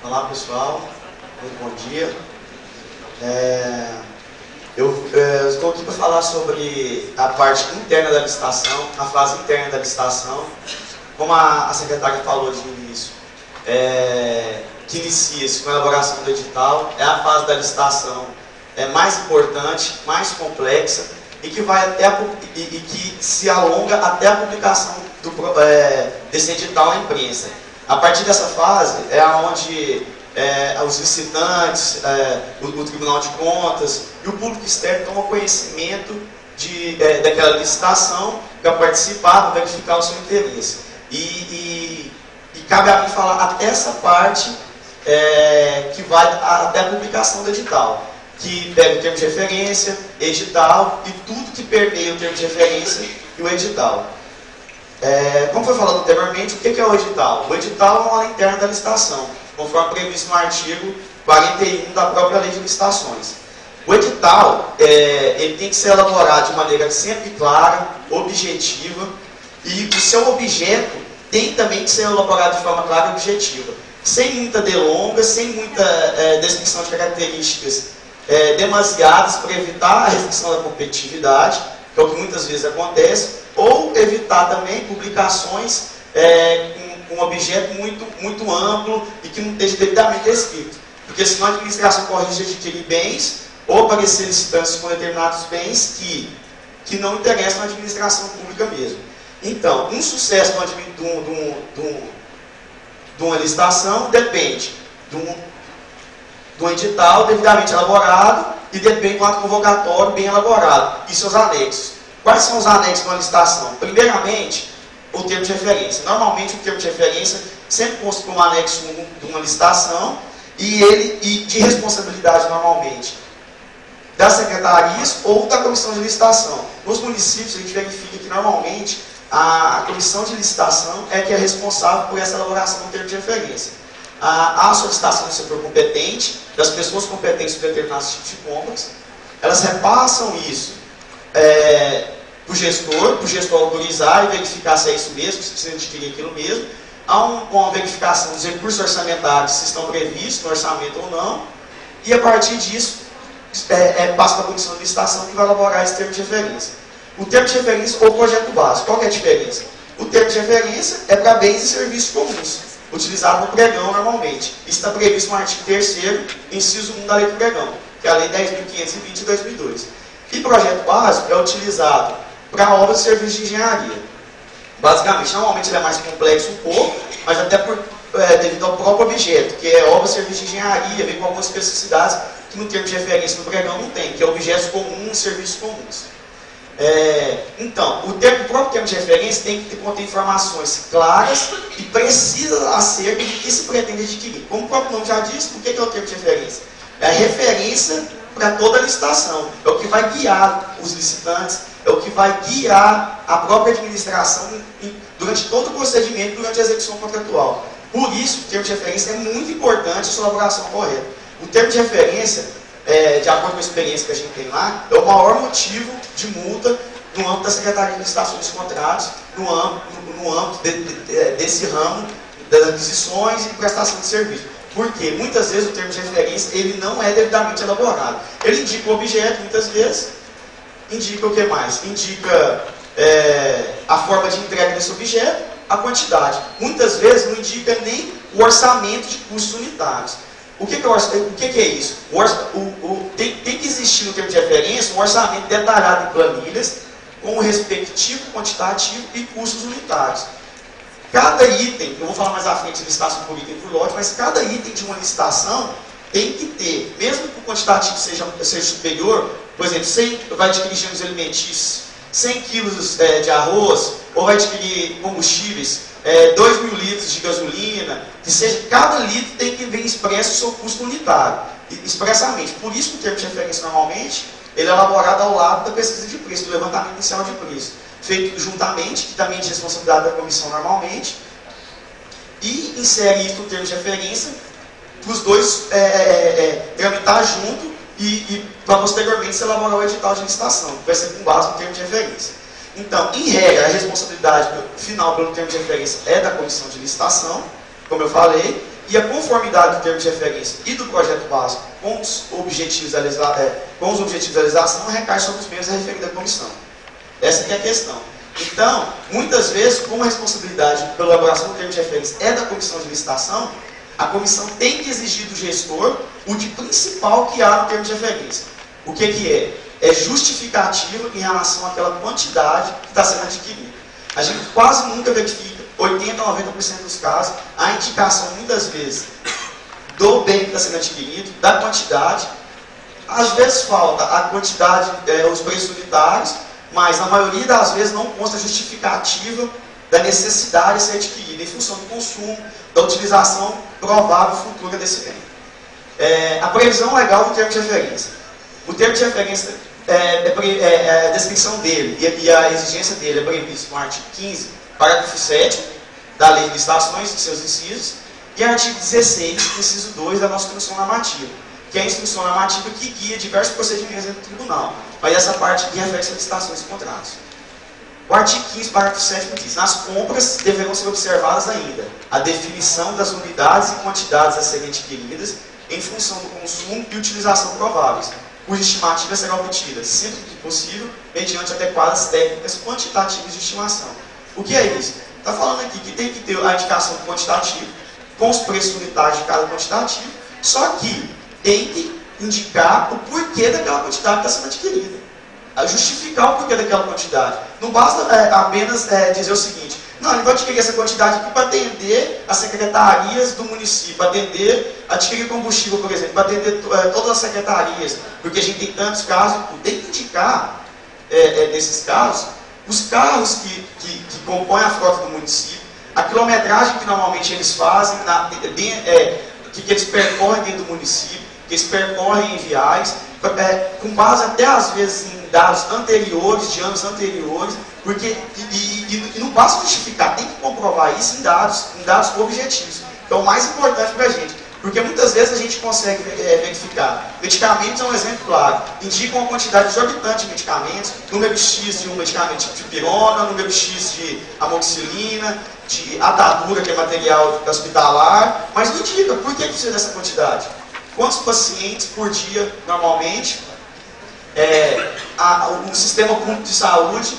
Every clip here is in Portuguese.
Olá pessoal, muito bom dia. Eu estou aqui para falar sobre a parte interna da licitação, a fase interna da licitação. Como a secretária falou de início, que inicia-se com a elaboração do edital, é a fase da licitação mais importante, mais complexa e que vai até e que se alonga até a publicação desse edital na imprensa. A partir dessa fase é onde os licitantes, o Tribunal de Contas e o público externo tomam conhecimento daquela licitação para participar, para verificar o seu interesse. E cabe a mim falar até essa parte que vai até a publicação do edital, que pega o termo de referência, edital e tudo que permeia o termo de referência e o edital. Como foi falado anteriormente, o que é o edital? O edital é uma lei interna da licitação, conforme previsto no artigo 41 da própria lei de licitações. O edital ele tem que ser elaborado de maneira sempre clara, objetiva, e o seu objeto tem também que ser elaborado de forma clara e objetiva, sem muita delonga, sem muita descrição de características demasiadas para evitar a restrição da competitividade, que é o que muitas vezes acontece, ou evitar também publicações com um objeto muito amplo e que não esteja devidamente escrito. Porque senão a administração corre risco de adquirir bens ou aparecer licitantes com determinados bens que não interessam à administração pública mesmo. Então, um sucesso de uma licitação depende de um edital devidamente elaborado e depende de um ato convocatório bem elaborado e seus anexos. Quais são os anexos de uma licitação? Primeiramente, o termo de referência. Normalmente, o termo de referência sempre consta como anexo de uma licitação e de responsabilidade, normalmente, das secretarias ou da comissão de licitação. Nos municípios, a gente verifica que, normalmente, a comissão de licitação é que é responsável por essa elaboração do termo de referência. A solicitação do setor competente, das pessoas competentes para determinados tipos de compras, elas repassam isso para o gestor autorizar e verificar se é isso mesmo, se precisa adquirir aquilo mesmo. Há uma verificação dos recursos orçamentários, se estão previstos no orçamento ou não, e a partir disso passa para a comissão de licitação que vai elaborar esse termo de referência. O termo de referência ou projeto básico, qual é a diferença? O termo de referência é para bens e serviços comuns, utilizado no pregão normalmente. Isso está previsto no artigo 3º, inciso 1 da lei do pregão, que é a lei 10.520 de 2002. E projeto básico é utilizado para obras e serviços de engenharia. Basicamente, normalmente ele é mais complexo um pouco, mas até devido ao próprio objeto, que é obra e serviço de engenharia, vem com algumas especificidades que no termo de referência no pregão não tem, que é objetos comuns e serviços comuns. Então, o próprio termo de referência tem que conter informações claras e precisas acerca do que se pretende adquirir. Como o próprio nome já diz, o que é o termo de referência? É a referência para toda a licitação. É o que vai guiar os licitantes, é o que vai guiar a própria administração durante todo o procedimento, durante a execução contratual. Por isso, o termo de referência é muito importante a sua elaboração correta. O termo de referência, de acordo com a experiência que a gente tem lá, é o maior motivo de multa no âmbito da Secretaria de Licitações e Contratos, no âmbito desse ramo das aquisições e prestação de serviço. Porque muitas vezes o termo de referência ele não é devidamente elaborado. Ele indica o objeto, muitas vezes, indica o que mais? Indica a forma de entrega desse objeto, a quantidade. Muitas vezes não indica nem o orçamento de custos unitários. O que é isso? Tem que existir no termo de referência um orçamento detalhado em planilhas, com o respectivo quantitativo e custos unitários. Cada item, eu vou falar mais à frente de licitação por item por lote, mas cada item de uma licitação tem que ter, mesmo que o quantitativo seja superior, por exemplo, vai adquirir gêneros alimentícios, 100 quilos de arroz, ou vai adquirir combustíveis, 2.000 litros de gasolina, que seja, cada litro tem que vir expresso o seu custo unitário, expressamente. Por isso que o termo de referência, normalmente, ele é elaborado ao lado da pesquisa de preço, do levantamento inicial de preço, feito juntamente, que também é de responsabilidade da comissão normalmente, e insere isso no termo de referência, para os dois tramitar junto e para posteriormente se elaborar o edital de licitação, que vai ser com base no termo de referência. Então, em regra, a responsabilidade final pelo termo de referência é da comissão de licitação, como eu falei, E a conformidade do termo de referência e do projeto básico com os objetivos da legislação recai sobre os membros referidos da comissão. Essa que é a questão. Então, muitas vezes, como a responsabilidade pela elaboração do termo de referência é da comissão de licitação, a comissão tem que exigir do gestor o de principal que há no termo de referência. O que é? É justificativa em relação àquela quantidade que está sendo adquirida. A gente quase nunca verifica, 80% a 90% dos casos, a indicação, muitas vezes, do bem que está sendo adquirido, da quantidade. Às vezes falta a quantidade, os preços unitários, mas na maioria das vezes não consta justificativa da necessidade de ser adquirida em função do consumo, da utilização provável futura desse bem. A previsão legal do termo de referência. O termo de referência, a descrição dele e a exigência dele é previsto no artigo 15, parágrafo 7 da Lei de Licitações e seus incisos, e artigo 16, inciso 2 da nossa instrução normativa, que é a instrução normativa que guia diversos procedimentos dentro do tribunal, mas essa parte que refere-se a licitações e contratos. O artigo 15, parágrafo 7 diz: nas compras deverão ser observadas ainda a definição das unidades e quantidades a serem adquiridas em função do consumo e utilização prováveis, cuja estimativa será obtida, sempre que possível, mediante adequadas técnicas quantitativas de estimação. O que é isso? Está falando aqui que tem que ter a indicação do quantitativo, com os preços unitários de cada quantitativo, só que tem que indicar o porquê daquela quantidade que está sendo adquirida. Justificar o porquê daquela quantidade. Não basta apenas dizer o seguinte: não, ele vai adquirir essa quantidade aqui para atender as secretarias do município, para adquirir combustível, por exemplo, para atender todas as secretarias, porque a gente tem tantos casos, tem que indicar, nesses casos, os carros que compõem a frota do município, a quilometragem que normalmente eles fazem, que eles percorrem dentro do município, que eles percorrem em viais, com base até às vezes em dados anteriores, de anos anteriores, porque e não basta justificar, tem que comprovar isso em dados objetivos. Então, o mais importante para a gente, porque muitas vezes a gente consegue verificar. Medicamentos é um exemplo claro. Indicam uma quantidade exorbitante de medicamentos, número X de um medicamento tipo de pirona, número X de amoxicilina, de atadura, que é material hospitalar, mas não indica por que precisa dessa quantidade. Quantos pacientes por dia, normalmente, o sistema público de saúde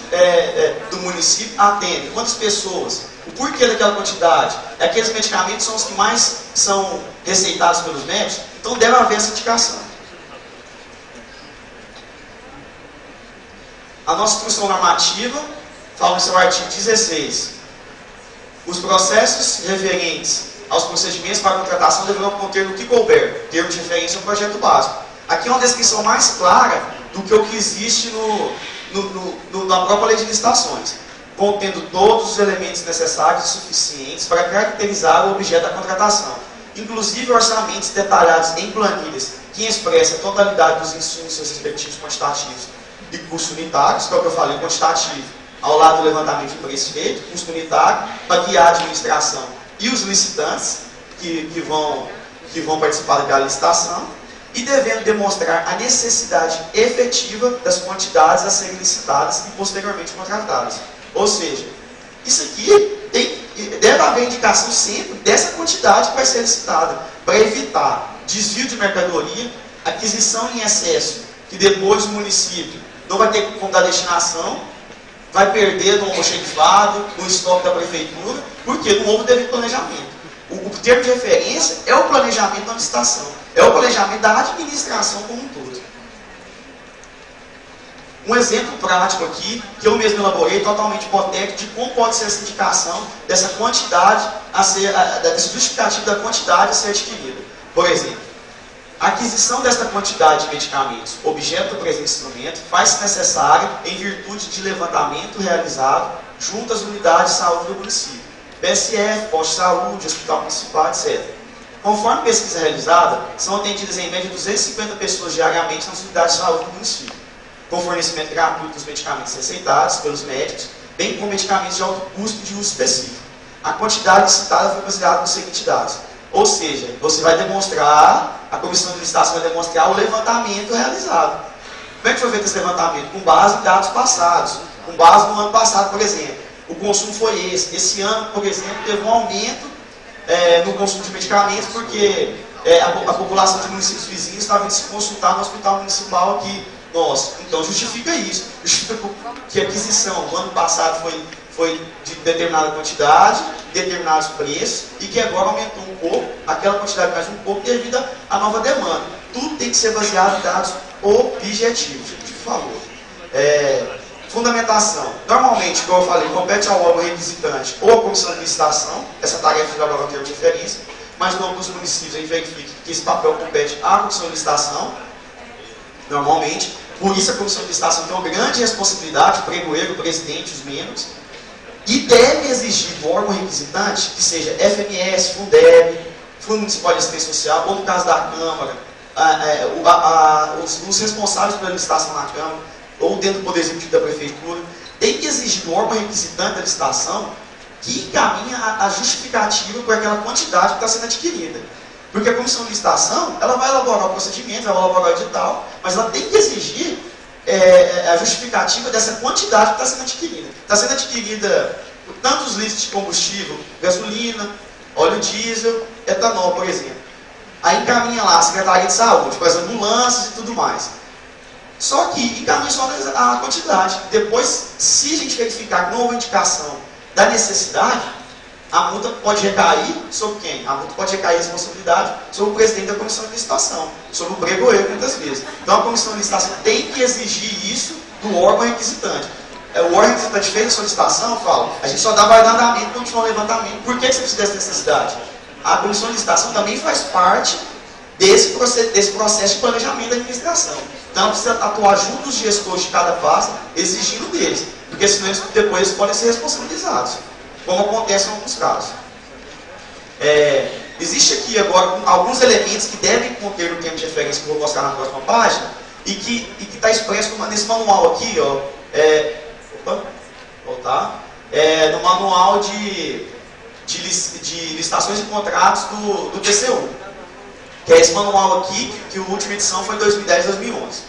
do município atende? Quantas pessoas? O porquê daquela quantidade? Aqueles medicamentos são os que mais são receitados pelos médicos, então deve haver essa indicação. A nossa instrução normativa fala no seu artigo 16. Os processos referentes aos procedimentos para contratação deverão conter no que couber, termo de referência ao projeto básico. Aqui é uma descrição mais clara do que o que existe na própria lei de licitações, contendo todos os elementos necessários e suficientes para caracterizar o objeto da contratação, inclusive orçamentos detalhados em planilhas que expressam a totalidade dos insumos, seus respectivos quantitativos e custos unitários, que é o que eu falei, quantitativo, ao lado do levantamento de preço feito, custo unitário, para guiar a administração e os licitantes que vão participar daquela licitação, e devendo demonstrar a necessidade efetiva das quantidades a serem licitadas e posteriormente contratadas. Ou seja, isso aqui deve haver indicação sempre dessa quantidade que vai ser licitada, para evitar desvio de mercadoria, aquisição em excesso, que depois o município não vai ter como dar destinação, vai perder no almoxerifado, no estoque da prefeitura, porque não houve devido planejamento. O termo de referência é o planejamento da licitação, é o planejamento da administração como um todo. Um exemplo prático aqui, que eu mesmo elaborei, totalmente hipotético, de como pode ser essa indicação dessa quantidade dessa justificativa da quantidade a ser adquirida. Por exemplo, a aquisição desta quantidade de medicamentos, objeto do presente instrumento, faz-se necessária em virtude de levantamento realizado junto às unidades de saúde do município, PSF, posto de saúde, hospital municipal, etc. Conforme pesquisa realizada, são atendidas em média 250 pessoas diariamente nas unidades de saúde do município, com fornecimento gratuito dos medicamentos receitados pelos médicos, bem como medicamentos de alto custo de uso específico. A quantidade citada foi baseada nos seguintes dados. Ou seja, você vai demonstrar, a comissão de licitação vai demonstrar o levantamento realizado. Como é que foi feito esse levantamento? Com base em dados passados. Com base no ano passado, por exemplo. O consumo foi esse. Esse ano, por exemplo, teve um aumento no consumo de medicamentos, porque a população de municípios vizinhos estava indo se consultar no hospital municipal aqui nosso. Então justifica isso. Justifica que a aquisição no ano passado foi de determinada quantidade, determinados preços, e que agora aumentou um pouco, aquela quantidade mais um pouco, devido à nova demanda. Tudo tem que ser baseado em dados objetivos, por favor. Fundamentação. Normalmente, como eu falei, compete ao órgão requisitante ou à comissão de licitação, essa tarefa já vai ter diferença, mas no âmbito dos municípios a gente verifica que esse papel compete à comissão de licitação, normalmente. Por isso a comissão de licitação tem uma grande responsabilidade, o pregoeiro, o presidente, os membros, e deve exigir do órgão requisitante, que seja FMS, Fundeb, Fundo Municipal de Assistência Social, ou no caso da Câmara, os responsáveis pela licitação na Câmara, ou dentro do Poder Executivo da Prefeitura, tem que exigir do órgão requisitante da licitação que encaminha a justificativa por aquela quantidade que está sendo adquirida. Porque a comissão de licitação, ela vai elaborar o procedimento, ela vai elaborar o edital, mas ela tem que exigir a justificativa dessa quantidade que está sendo adquirida. Está sendo adquirida tantos litros de combustível, gasolina, óleo diesel, etanol, por exemplo. Aí encaminha lá a Secretaria de Saúde, com as ambulâncias e tudo mais. Só que encaminha só a quantidade. Depois, se a gente verificar que não houve indicação da necessidade, a multa pode recair sobre quem? A multa pode recair a responsabilidade sobre o presidente da comissão de licitação, sobre o pregoeiro, muitas vezes. Então a comissão de licitação tem que exigir isso do órgão requisitante. O órgão requisitante fez a solicitação, fala, a gente só dá vai dar andamento quando tiver um levantamento. Por que você precisa dessa necessidade? A comissão de licitação também faz parte desse processo de planejamento da administração. Então ela precisa atuar junto dos gestores de cada pasta, exigindo deles, porque senão depois eles podem ser responsabilizados, como acontece em alguns casos. Existe aqui agora alguns elementos que devem conter no termo de referência que eu vou mostrar na próxima página, e que está expresso nesse manual aqui, ó, no manual de licitações e contratos do TCU, que é esse manual aqui, que a última edição foi em 2010 e 2011.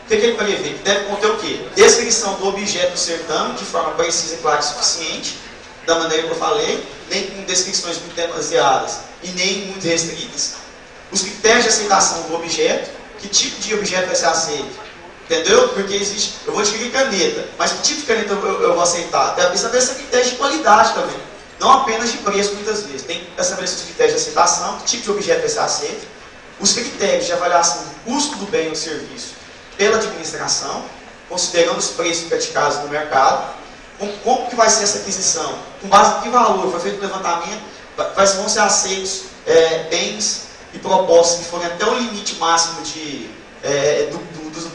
O que ele prevê? Que deve conter o quê? Descrição do objeto do certame, de forma precisa, clara e suficiente, da maneira que eu falei, nem com descrições muito demasiadas e nem muito restritas. Os critérios de aceitação do objeto, que tipo de objeto vai ser aceito, entendeu? Porque existe, eu vou adquirir caneta, mas que tipo de caneta eu vou aceitar? Deve estabelecer critérios de qualidade também, não apenas de preço muitas vezes. Tem que estabelecer os critérios de aceitação, que tipo de objeto vai ser aceito, os critérios de avaliação do custo do bem ou do serviço pela administração, considerando os preços praticados no mercado, como que vai ser essa aquisição, com base em que valor foi feito o levantamento, vão ser aceitos bens e propostas que forem até o limite máximo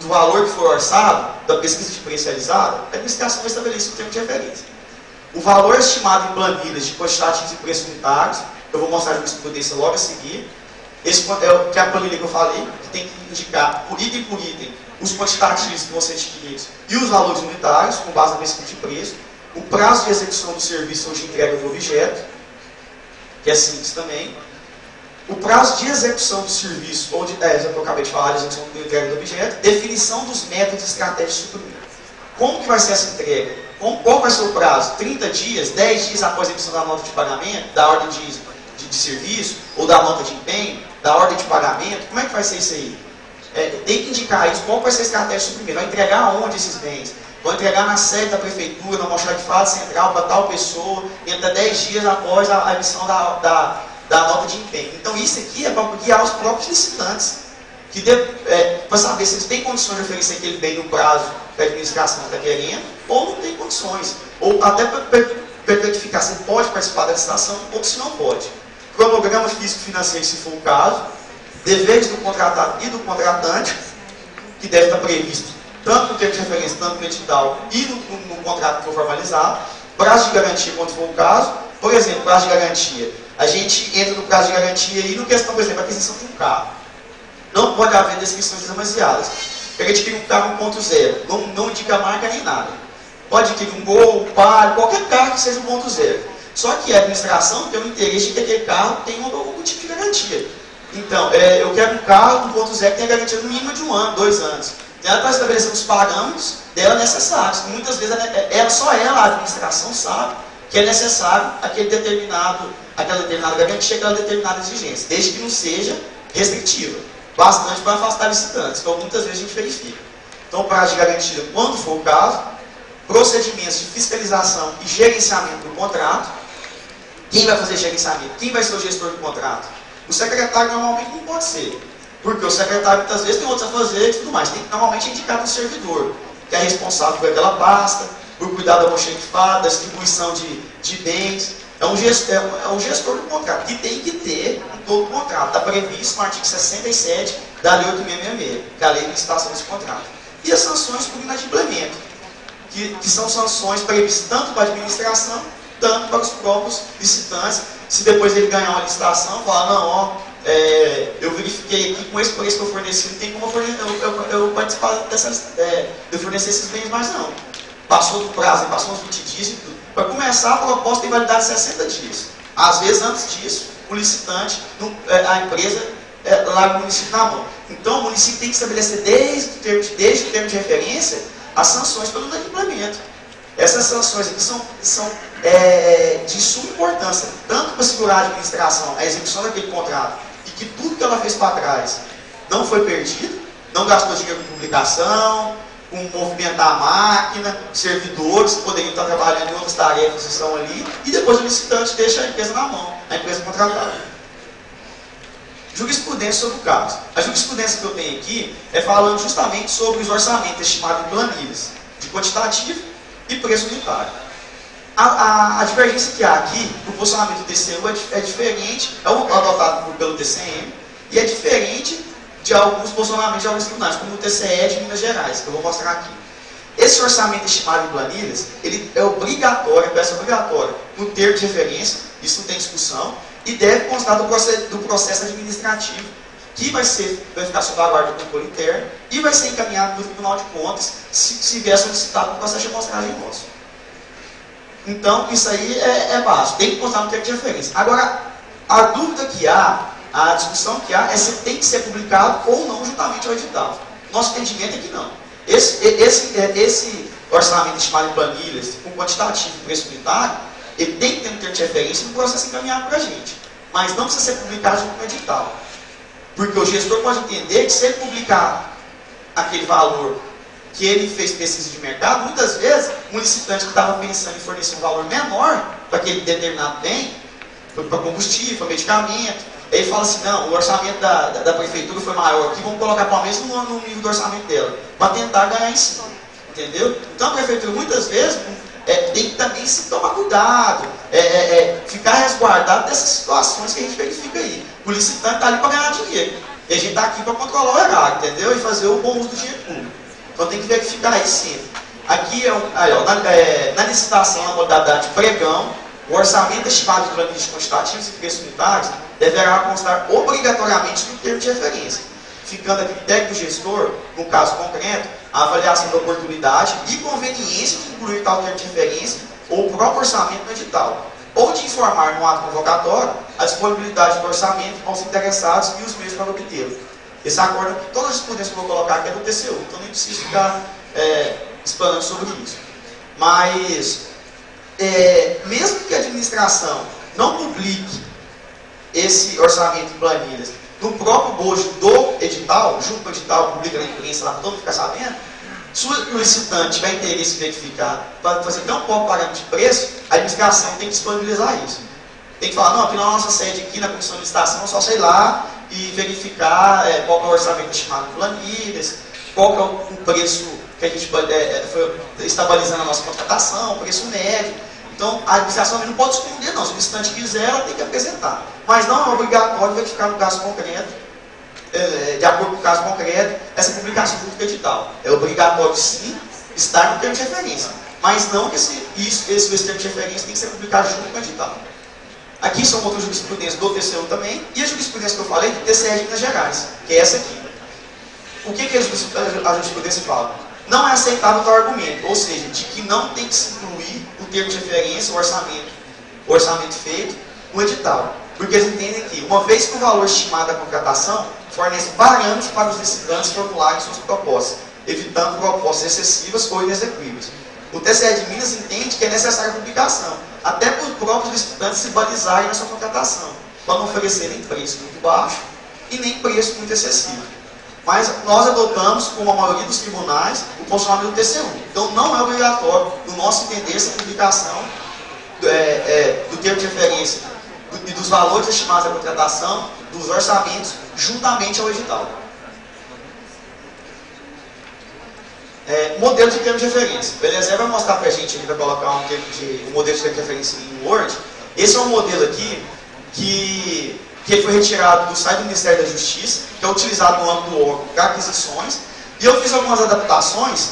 do valor que for orçado, da pesquisa de preço realizada, a administração vai estabelecer o termo de referência. O valor estimado em planilhas de quantitativos e preços unitários, eu vou mostrar a jurisprudência logo a seguir. Esse é a planilha que eu falei, que tem que indicar por item os quantitativos que vão ser adquiridos e os valores unitários, com base na pesquisa de preço, o prazo de execução do serviço ou de entrega do objeto, que é simples também, o prazo de execução do serviço, ou já que eu acabei de falar, de execução da entrega do objeto, definição dos métodos e estratégias de suprimento. Como que vai ser essa entrega? Qual vai ser o prazo? 30 dias, 10 dias após a emissão da nota de pagamento, da ordem de serviço, ou da nota de empenho, da ordem de pagamento? Como é que vai ser isso aí? Tem que indicar isso, qual vai ser a estratégia de suprimento? Vai entregar onde esses bens? Vão entregar na sede da prefeitura, na almoxarifado central para tal pessoa, dentro de 10 dias após a emissão da nota de empenho. Então isso aqui é para guiar os próprios licitantes, para saber se eles têm condições de oferecer aquele bem no prazo que a administração está querendo, ou não tem condições. Ou até para verificar se pode participar da licitação, ou se não pode. Cronograma físico-financeiro, se for o caso, deveres do contratado e do contratante, que deve estar previsto tanto no termo de referência, tanto no edital e no contrato que for formalizado, prazo de garantia, quando for o caso. Por exemplo, prazo de garantia. A gente entra no prazo de garantia e no questão, por exemplo, a aquisição de um carro. Não pode haver descrições demasiadas. Pega adquirir um carro 1.0, não indica marca nem nada. Pode adquirir um Gol, um Palio, qualquer carro que seja 1.0. Só que a administração tem o interesse de que aquele carro tenha algum tipo de garantia. Então, eu quero um carro 1.0 que tenha garantia no mínimo de 1 ano, 2 anos. Ela está estabelecendo os parâmetros dela necessários. Muitas vezes, só ela, a administração, sabe que é necessário aquela determinada garantia, aquela determinada exigência, desde que não seja restritiva, bastante para afastar licitantes, então muitas vezes a gente verifica. Então, prazo de garantia, quando for o caso, procedimentos de fiscalização e gerenciamento do contrato. Quem vai fazer gerenciamento? Quem vai ser o gestor do contrato? O secretário normalmente não pode ser, porque o secretário muitas vezes tem outros a fazer e tudo mais. Normalmente é indicado um servidor, que é responsável por aquela pasta, por cuidar da almoxarifada, da distribuição de bens. É um gestor do contrato, que tem que ter em todo o contrato. Está previsto no artigo 67 da Lei 8666, que é a lei de licitação desse contrato. E as sanções por inadimplemento, que são sanções previstas tanto para a administração, tanto para os próprios licitantes. Se depois ele ganhar uma licitação, falar, não, ó, eu verifiquei aqui com esse preço que eu forneci, não tem como eu participar de fornecer esses bens mais não. Passou do prazo, passou uns 20 dias e tudo. Para começar, a proposta tem validade de 60 dias. Às vezes, antes disso, o licitante, a empresa, larga o município na mão. Então, o município tem que estabelecer desde o termo de referência as sanções pelo inadimplemento. Essas sanções aqui são de suma importância, tanto para segurar a administração, a execução daquele contrato, e que tudo que ela fez para trás não foi perdido, não gastou dinheiro com publicação, com movimentar a máquina, servidores que poderiam estar trabalhando em outras tarefas que estão ali, e depois o licitante deixa a empresa na mão, a empresa contratada. Jurisprudência sobre o caso. A jurisprudência que eu tenho aqui é falando justamente sobre os orçamentos estimados em planilhas, de quantitativo e preço unitário. A divergência que há aqui, o posicionamento do TCU é diferente, é o adotado pelo TCM, e é diferente de alguns posicionamentos de alguns tribunais, como o TCE de Minas Gerais, que eu vou mostrar aqui. Esse orçamento estimado em planilhas, ele é obrigatório, é peça obrigatória, no termo de referência, isso não tem discussão, e deve constar do processo administrativo, que vai ficar sob a guarda do controle interno, e vai ser encaminhado no Tribunal de Contas, se vier solicitado no processo de amostragem nosso. Então, isso aí é básico, tem que constar no termo de referência. Agora, a dúvida que há, a discussão que há, é se tem que ser publicado ou não juntamente ao edital. Nosso entendimento é que não. Esse orçamento estimado em planilhas, com quantitativo e preço unitário, ele tem que ter um termo de referência e um processo encaminhado para a gente. Mas não precisa ser publicado junto com o edital. Porque o gestor pode entender que se ele publicar aquele valor que ele fez pesquisa de mercado, muitas vezes um licitante que estava pensando em fornecer um valor menor para aquele determinado bem, para combustível, para medicamento, ele fala assim, não, o orçamento da prefeitura foi maior aqui, vamos colocar para o mesmo no nível do orçamento dela, para tentar ganhar em cima. Entendeu? Então a prefeitura muitas vezes tem que também se tomar cuidado, ficar resguardado dessas situações que a gente verifica aí. O licitante está ali para ganhar dinheiro. E a gente está aqui para controlar o erário, entendeu? E fazer o bom uso do dinheiro público. Então tem que verificar isso sempre. Aqui, na licitação, na modalidade pregão, o orçamento estimado de planilhas quantitativos e preços unitários deverá constar obrigatoriamente no termo de referência, ficando a critério do gestor, no caso concreto, a avaliação da oportunidade e conveniência de incluir tal termo de referência ou o próprio orçamento no edital, ou de informar no ato convocatório a disponibilidade do orçamento aos interessados e os meios para obtê-lo. Esse acordo, todas as jurisprudências que eu vou colocar aqui é do TCU, então nem preciso ficar explanando sobre isso. Mas, mesmo que a administração não publique esse orçamento em planilhas no próprio bojo do edital, junto com o edital, publica na imprensa lá para todo mundo ficar sabendo, se o licitante tiver interesse em verificar, para fazer tão pouco pagamento de preço, a administração tem que disponibilizar isso. Tem que falar, não, aqui na nossa sede, aqui na comissão de licitação, só sei lá e verificar qual é o orçamento estimado em planilhas, qual é o preço que a gente foi estabilizando a nossa contratação, o preço médio. Então, a administração não pode esconder, não. Se o licitante quiser, ela tem que apresentar. Mas não é obrigatório verificar no caso concreto, de acordo com o caso concreto, essa publicação junto com o edital. É obrigatório, sim, estar no termo de referência. Mas não que esse termo de referência tem que ser publicado junto com o edital. Aqui são outras jurisprudências do TCU também, e a jurisprudência que eu falei do TCE de Minas Gerais, que é essa aqui. O que a jurisprudência fala? Não é aceitável tal argumento, ou seja, de que não tem que se incluir o termo de referência, o orçamento feito, no edital. Porque eles entendem que, uma vez que o valor estimado da contratação fornece parâmetros para os licitantes formularem suas propostas, evitando propostas excessivas ou inexequíveis. O TCE de Minas entende que é necessária a publicação, até para os próprios estudantes se balizarem na sua contratação, para não oferecer nem preço muito baixo e nem preço muito excessivo. Mas nós adotamos, como a maioria dos tribunais, o posicionamento do TCU. Então não é obrigatório, no nosso entender, essa publicação do termo de referência e dos valores estimados da contratação, dos orçamentos, juntamente ao edital. Modelo de termo de referência. O Eliezer vai mostrar para a gente, ele vai colocar um modelo de termo de referência em Word. Esse é um modelo aqui que foi retirado do site do Ministério da Justiça, que é utilizado no âmbito do órgão para aquisições. E eu fiz algumas adaptações,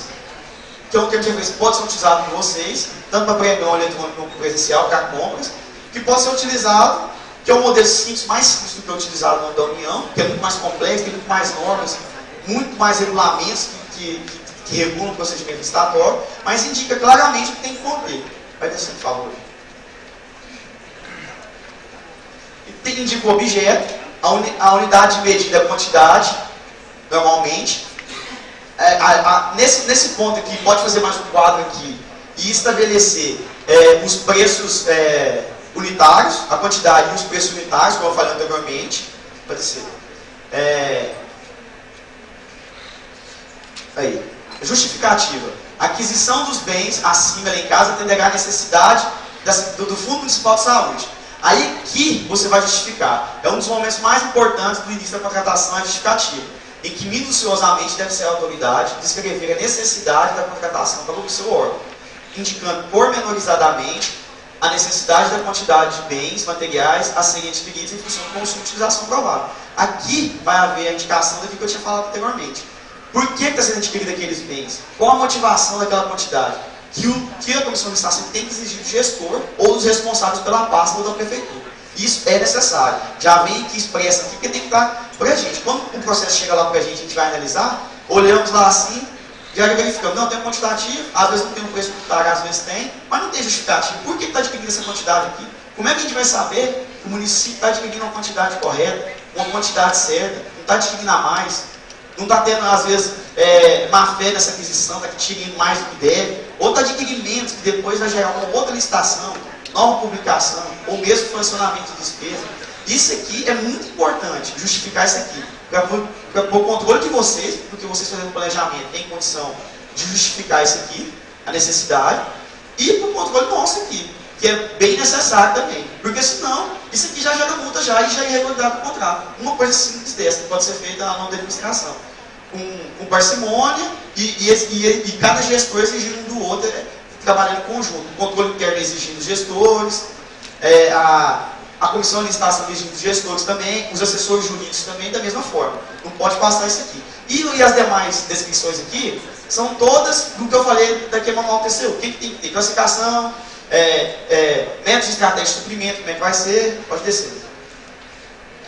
que é um termo de referência que pode ser utilizado por vocês, tanto para pregão eletrônico como presencial, para compras, que pode ser utilizado, que é um modelo simples, mais simples do que é utilizado no âmbito da União, que é muito mais complexo, tem muito mais normas, muito mais regulamentos que regulam o procedimento licitatório, mas indica claramente o que tem que conter. Vai descer, por favor. Indica o objeto, a unidade de medida, a quantidade, normalmente. Nesse ponto aqui, pode fazer mais um quadro aqui e estabelecer os preços unitários, a quantidade e os preços unitários, como eu falei anteriormente. Pode ser. Aí. Justificativa. A aquisição dos bens acima elencados atenderá a necessidade do Fundo Municipal de Saúde. Aí que você vai justificar. É um dos momentos mais importantes do início da contratação, a justificativa, em que minuciosamente deve ser a autoridade descrever a necessidade da contratação para o seu órgão, indicando pormenorizadamente a necessidade da quantidade de bens materiais a serem adquiridos em função do consumo e utilização provável. Aqui vai haver a indicação daquilo que eu tinha falado anteriormente. Por que está sendo adquirido aqueles bens? Qual a motivação daquela quantidade? Que a comissão de licitação tem que exigir do gestor ou dos responsáveis pela pasta ou da prefeitura. Isso é necessário. Já vem que expressa aqui, porque tem que estar para a gente. Quando o processo chega lá para a gente vai analisar, olhamos lá assim, já verificamos, não tem quantitativo, às vezes não tem um preço unitário, às vezes tem, mas não tem justificativo. Por que está adquirindo essa quantidade aqui? Como é que a gente vai saber que o município está adquirindo uma quantidade correta, uma quantidade certa, não está adquirindo a mais? Não está tendo, às vezes, má fé nessa aquisição, está adquirindo mais do que deve, ou está adquirindo menos, que depois vai gerar uma outra licitação, nova publicação, ou mesmo funcionamento de despesa. Isso aqui é muito importante, justificar isso aqui, para o controle de vocês, porque vocês fazendo planejamento têm condição de justificar isso aqui, a necessidade, e para o controle nosso aqui, que é bem necessário também, porque senão, isso aqui já gera multa já, e já é irregularidade do contrato. Uma coisa simples dessa, que pode ser feita na mão da administração, com parcimônia, e cada gestor exigindo um do outro, trabalhando em conjunto. O controle interno exigindo os gestores, a comissão de licitação exigindo os gestores também, os assessores jurídicos também, da mesma forma. Não pode passar isso aqui. E as demais descrições aqui, são todas do que eu falei daquele manual TCU. O que tem que ter? Classificação, métodos de estratégia de suprimento, como é que vai ser, pode descer.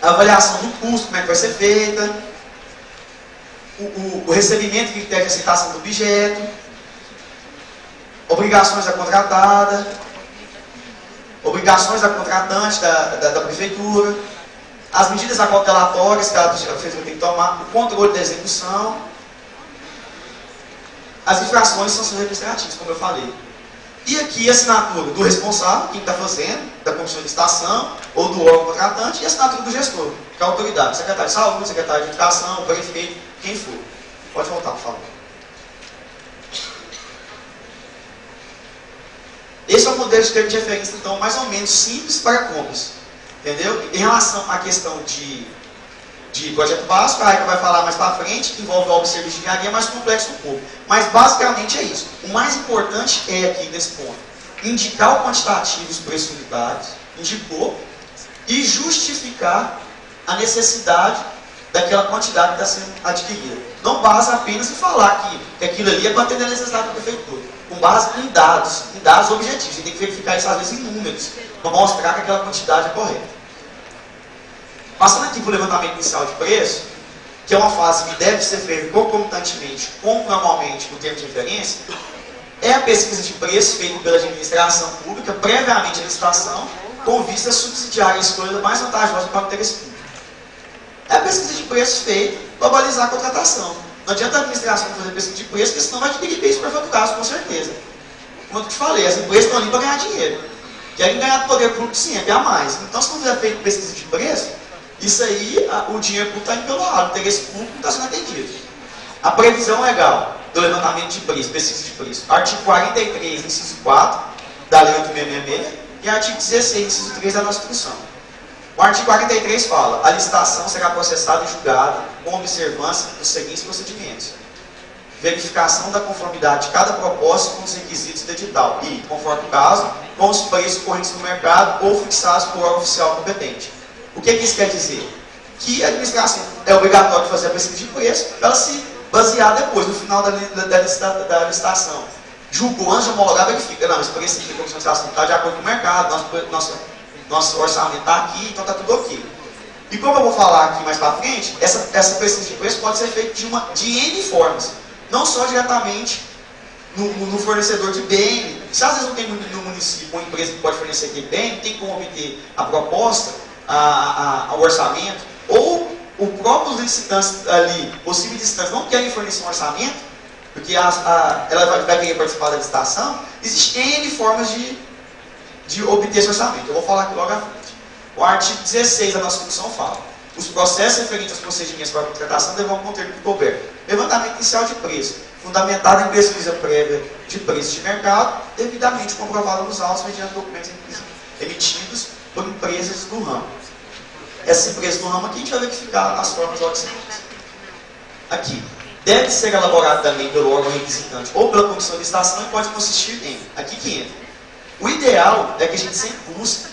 A avaliação do custo, como é que vai ser feita, o recebimento de critério de aceitação do objeto, obrigações da contratada, obrigações da contratante, da prefeitura, as medidas acautelatórias que a prefeitura tem que tomar, o controle da execução, as infrações de sanções administrativas, como eu falei. E aqui a assinatura do responsável, quem está fazendo, da comissão de licitação, ou do órgão contratante, e a assinatura do gestor, que é a autoridade, secretário de saúde, secretário de educação, prefeito, quem for. Pode voltar, por favor. Esse é o modelo de termo de referência, então, mais ou menos simples para compras. Entendeu? Em relação à questão de projeto básico, a Aika vai falar mais para frente, que envolve obra e serviço de engenharia, é mais complexo um pouco. Mas basicamente é isso. O mais importante é aqui nesse ponto, indicar o quantitativo e os preços unitários, indicou, e justificar a necessidade daquela quantidade que está sendo adquirida. Não basta apenas em falar que aquilo ali é para atender a necessidade da prefeitura. Com base em dados objetivos. Você tem que verificar isso às vezes em números, para mostrar que aquela quantidade é correta. Passando aqui para o levantamento inicial de preço, que é uma fase que deve ser feita concomitantemente, como normalmente no termo de referência, é a pesquisa de preço feita pela administração pública, previamente à licitação, com vista a subsidiar a escolha mais vantajosa para o interesse público. É a pesquisa de preço feita para balizar a contratação. Não adianta a administração fazer pesquisa de preço, porque senão vai adquirir bens superfaturados, com certeza. como eu te falei, as empresas estão ali para ganhar dinheiro. Querem ganhar poder público sempre, a mais. Então, se não tiver feito pesquisa de preço, isso aí, o dinheiro público está indo pelo lado, o interesse público não está sendo atendido. A previsão legal do levantamento de preço, pesquisa de preço. Artigo 43, inciso 4, da Lei 8.666, e artigo 16, inciso 3 da nossa instrução. O artigo 43 fala: a licitação será processada e julgada com observância dos seguintes procedimentos: verificação da conformidade de cada proposta com os requisitos do edital e, conforme o caso, com os preços correntes no mercado ou fixados por órgão oficial competente. O que isso quer dizer? Que a administração é obrigatório fazer a pesquisa de preço para ela se basear depois, no final da licitação. Julgou antes de homologar, verifica: não, esse preço aqui, a comissão de licitação está de acordo com o mercado, nosso orçamento está aqui, então está tudo ok. E como eu vou falar aqui mais para frente, essa pesquisa de preço pode ser feita de N formas. Não só diretamente no fornecedor de bem. Se às vezes não tem no município uma empresa que pode fornecer aquele bem, tem como obter a proposta, o orçamento, ou o próprio licitante ali, possíveis licitantes, não querem fornecer um orçamento, porque ela vai querer participar da licitação. Existem N formas de obter esse orçamento. Eu vou falar aqui logo à frente. O artigo 16 da nossa Constituição fala: os processos referentes aos procedimentos para a contratação deverão conter o que couber: levantamento inicial de preço, fundamentado em pesquisa prévia de preço de mercado, devidamente comprovado nos autos mediante documentos emitidos por empresas do ramo. Essas empresas do ramo aqui a gente vai verificar as formas logo seguintes. Aqui, deve ser elaborado também pelo órgão requisitante ou pela comissão de licitação e pode consistir em, aqui que entra. O ideal é que a gente sempre busque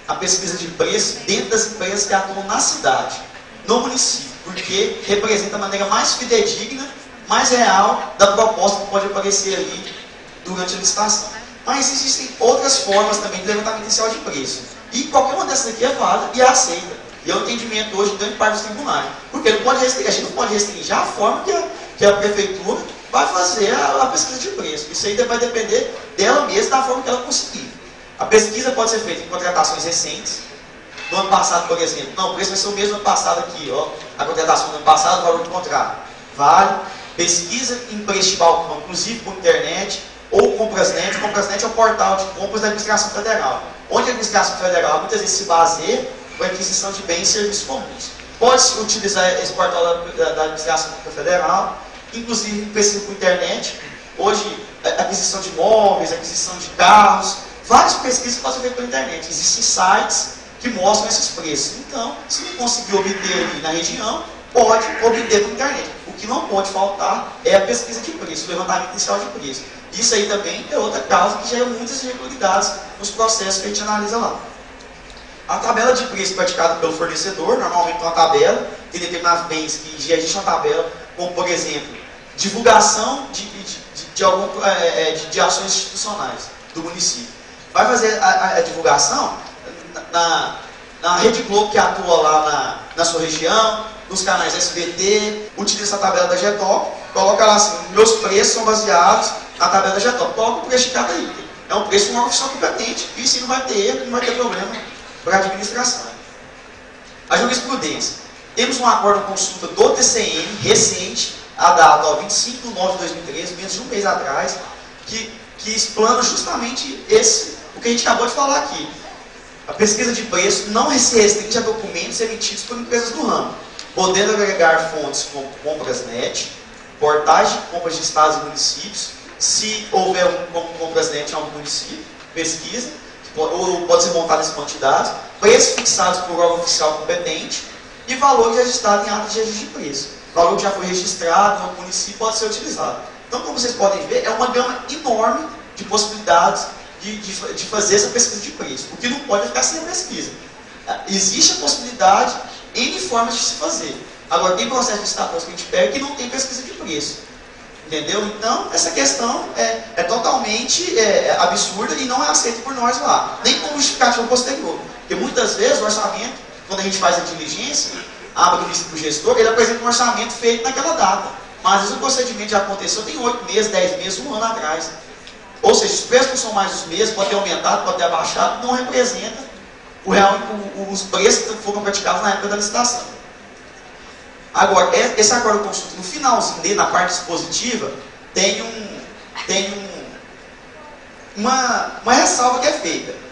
a pesquisa de preço dentro das empresas que atuam na cidade, no município, porque representa a maneira mais fidedigna, mais real da proposta que pode aparecer ali durante a licitação. Mas existem outras formas também de levantamento inicial de preço. E qualquer uma dessas aqui é válida e é aceita. E é o entendimento hoje de grande parte dos tribunais. Porque a gente não pode restringir a forma que a prefeitura vai fazer a pesquisa de preço. Isso aí vai depender dela mesma, da forma que ela conseguir. A pesquisa pode ser feita em contratações recentes. No ano passado, por exemplo, não, o preço vai ser o mesmo do ano passado aqui, ó. A contratação do ano passado, o valor do contrato. Vale. Pesquisa em preço de balcão, inclusive por internet, ou Comprasnet. Comprasnet é o portal de compras da administração federal, onde a administração federal muitas vezes se baseia para a aquisição de bens e serviços comuns. Pode-se utilizar esse portal da administração federal, inclusive pesquisa por internet. Hoje, aquisição de imóveis, aquisição de carros, várias pesquisas que podem ser feitas pela internet. Existem sites que mostram esses preços. Então, se não conseguir obter ali na região, pode obter pela internet. O que não pode faltar é a pesquisa de preço, o levantamento inicial de preço. Isso aí também é outra causa que gera muitas irregularidades nos processos que a gente analisa lá. A tabela de preço praticada pelo fornecedor, normalmente uma tabela, tem determinados bens que já existe uma tabela, como por exemplo, divulgação de ações institucionais do município. Vai fazer a divulgação na Rede Globo, que atua lá na sua região, nos canais SBT, utiliza a tabela da GETOP, coloca lá assim: meus preços são baseados na tabela da GETOP. Coloca o preço de cada item. É um preço de uma oficial competente. E isso não vai ter erro, não vai ter problema para a administração. A jurisprudência. Temos um acordo de consulta do TCM, recente, a data 25 de 9 de 2013, menos de um mês atrás, que explana justamente o que a gente acabou de falar aqui. A pesquisa de preço não se restringe a documentos emitidos por empresas do ramo, podendo agregar fontes como Comprasnet, portais de compras de estados e municípios, se houver como Comprasnet em algum município, pesquisa, ou pode ser montada essa quantidade, preços fixados por órgão oficial competente e valores registrados em atas de registro de preço. O valor que já foi registrado no município pode ser utilizado. Então, como vocês podem ver, é uma gama enorme de possibilidades de fazer essa pesquisa de preço. O que não pode é ficar sem a pesquisa. Existe a possibilidade, N formas de se fazer. Agora, tem processo de licitações que a gente pega que não tem pesquisa de preço. Entendeu? Então, essa questão é totalmente absurda e não é aceita por nós lá. Nem como justificativa posterior. Porque muitas vezes o orçamento, quando a gente faz a diligência, abre vista para o gestor, ele apresenta um orçamento feito naquela data. Mas às vezes o procedimento já aconteceu tem 8 meses, 10 meses, um ano atrás. Ou seja, os preços não são mais os mesmos, pode ter aumentado, pode ter abaixado, não representa os preços que foram praticados na época da licitação. Agora, esse acordo de consulta, no finalzinho dele, na parte dispositiva, tem uma ressalva que é feita.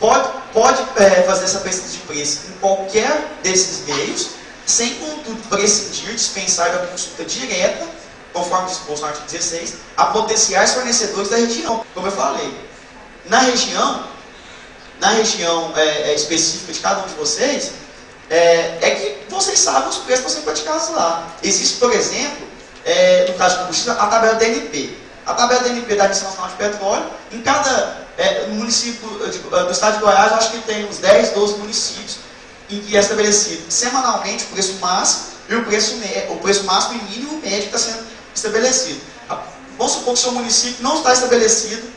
Pode fazer essa pesquisa de preço em qualquer desses meios, sem, contudo, prescindir, dispensar da consulta direta, conforme disposto no artigo 16, a potenciais fornecedores da região, como eu falei. Na região específica de cada um de vocês, é que vocês sabem os preços que estão sendo praticados lá. Existe, por exemplo, no caso de combustível, a tabela DNP. A tabela DNP da Agência Nacional de Petróleo, em cada município do estado de Goiás, eu acho que tem uns 10, 12 municípios em que é estabelecido semanalmente o preço máximo e o preço máximo e mínimo médio que está sendo estabelecido. Vamos supor que o seu município não está estabelecido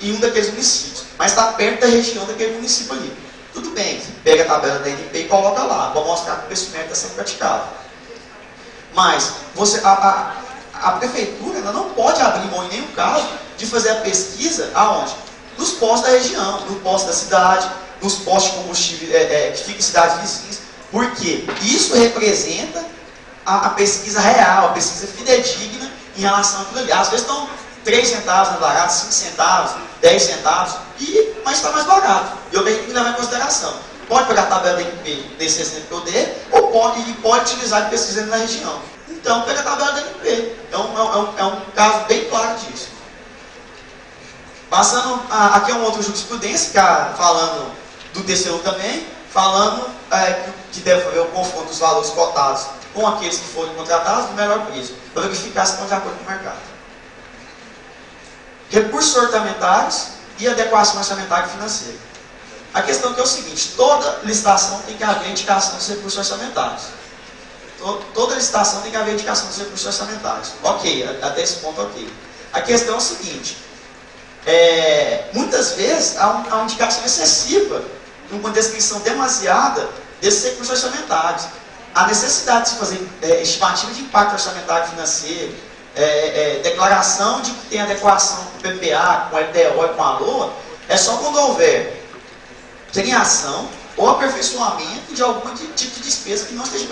em um daqueles municípios, mas está perto da região daquele município ali. Tudo bem, pega a tabela da DNP e coloca lá, para mostrar que o preço médio está sendo praticado. Mas a prefeitura ainda não pode abrir mão em nenhum caso de fazer a pesquisa aonde? Nos postos da região, no posto da cidade, nos postos de combustível que ficam em cidades vizinhas, porque isso representa a pesquisa real, a pesquisa fidedigna em relação àquilo ali. Às vezes estão 3 centavos mais barato, 5 centavos, 10 centavos, mas está mais barato. E eu tenho que levar em consideração. Pode pegar a tabela da DNP nesse exemplo que eu dei, ou pode utilizar de pesquisa na região. Então, pega a tabela da DNP. É um caso bem claro disso. Passando, aqui é um outro jurisprudência, falando do TCU também, falando que deve haver o confronto dos valores cotados com aqueles que forem contratados no melhor preço, para verificar se estão de acordo com o mercado. Recursos orçamentários e adequação orçamentária e financeira. A questão aqui é o seguinte: toda licitação tem que haver indicação dos recursos orçamentários. Toda licitação tem que haver indicação dos recursos orçamentários. Ok, até esse ponto ok. A questão é o seguinte: muitas vezes há uma indicação excessiva, uma descrição demasiada desses recursos orçamentários. A necessidade de se fazer estimativa de impacto orçamentário e financeiro, declaração de que tem adequação com o PPA, com o LDO e com a LOA, é só quando houver criação ou aperfeiçoamento de algum tipo de despesa que não esteja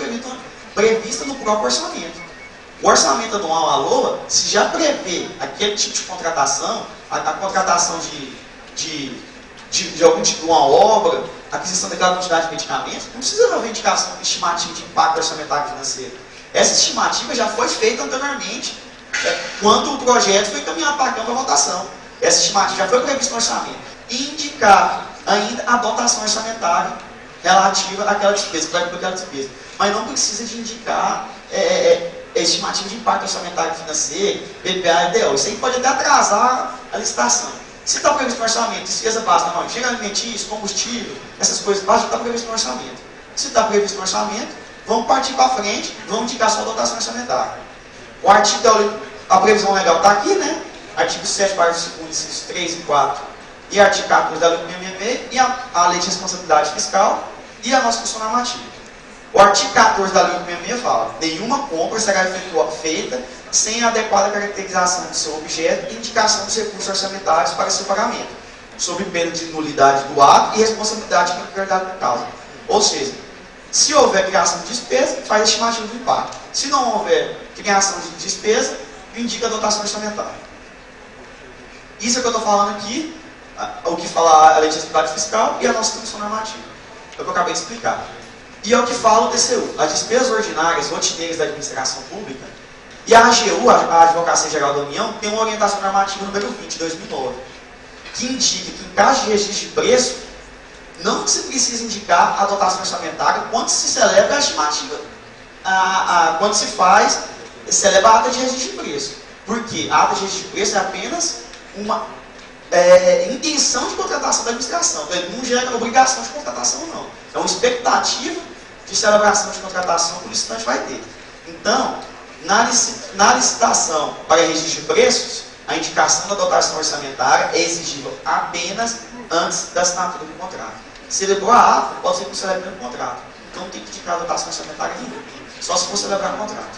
prevista no próprio orçamento. O orçamento anual, a LOA, se já prevê aquele tipo de contratação, a contratação de algum tipo de uma obra, aquisição daquela quantidade de medicamentos, não precisa haver indicação de estimativa de impacto orçamentário e financeiro. Essa estimativa já foi feita anteriormente, quando o projeto foi encaminhado para a Câmara para votação. Essa estimativa já foi prevista no orçamento. E indicar ainda a dotação orçamentária relativa àquela despesa, para aquela despesa. Mas não precisa de indicar estimativa de impacto orçamentário e financeiro, PPA e DO. Isso aí pode até atrasar a licitação. Se está previsto no orçamento, despesa básica, não, chega alimentício, combustível, essas coisas básicas, está previsto no orçamento. Se está previsto no orçamento, vamos partir para frente, vamos indicar só a dotação orçamentária. O artigo a previsão legal está aqui, né? Artigo 7, parágrafo 2, incisos 3 e 4. E artigo 14 da Lei 666, e a Lei de Responsabilidade Fiscal e a nossa função normativa. O artigo 14 da Lei 666 fala: nenhuma compra será feita sem a adequada caracterização do seu objeto e indicação dos recursos orçamentários para seu pagamento, sob pena de nulidade do ato e responsabilidade pela prioridade da causa. Ou seja, se houver criação de despesa, faz a estimativa do impacto. Se não houver criação de despesa, indica a dotação orçamentária. Isso é o que eu estou falando aqui, o que fala a Lei de Responsabilidade Fiscal e a nossa função normativa. É o que eu acabei de explicar. E é o que fala o TCU. As despesas ordinárias rotineiras da administração pública e a AGU, a Advocacia Geral da União, tem uma orientação normativa número 20, de 2009, que indica que em caso de registro de preço, não se precisa indicar a dotação orçamentária quando se celebra a estimativa, quando se celebra a ata de registro de preço. Porque a ata de registro de preço é apenas uma intenção de contratação da administração. Então, ele não gera obrigação de contratação, não. É uma expectativa de celebração de contratação que o licitante vai ter. Então, na licitação para registro de preços, a indicação da dotação orçamentária é exigível apenas antes da assinatura do contrato. Celebrou a ata, pode ser que não celebre o contrato. Então, não tem que indicar a dotação orçamentária nenhuma. Só se for celebrar o contrato.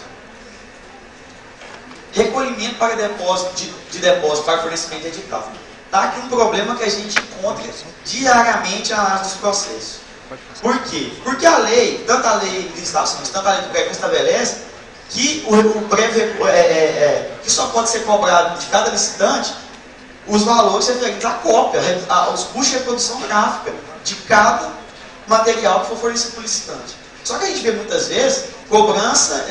Recolhimento para depósito para fornecimento de edital. Está aqui um problema que a gente encontra diariamente na análise dos processos. Por quê? Porque a lei, tanto a lei de licitações, tanto a lei do prévio estabelece que o prévio que só pode ser cobrado de cada licitante os valores referentes à cópia, aos custos de reprodução gráfica de cada material que for fornecido por licitante. Só que a gente vê muitas vezes cobrança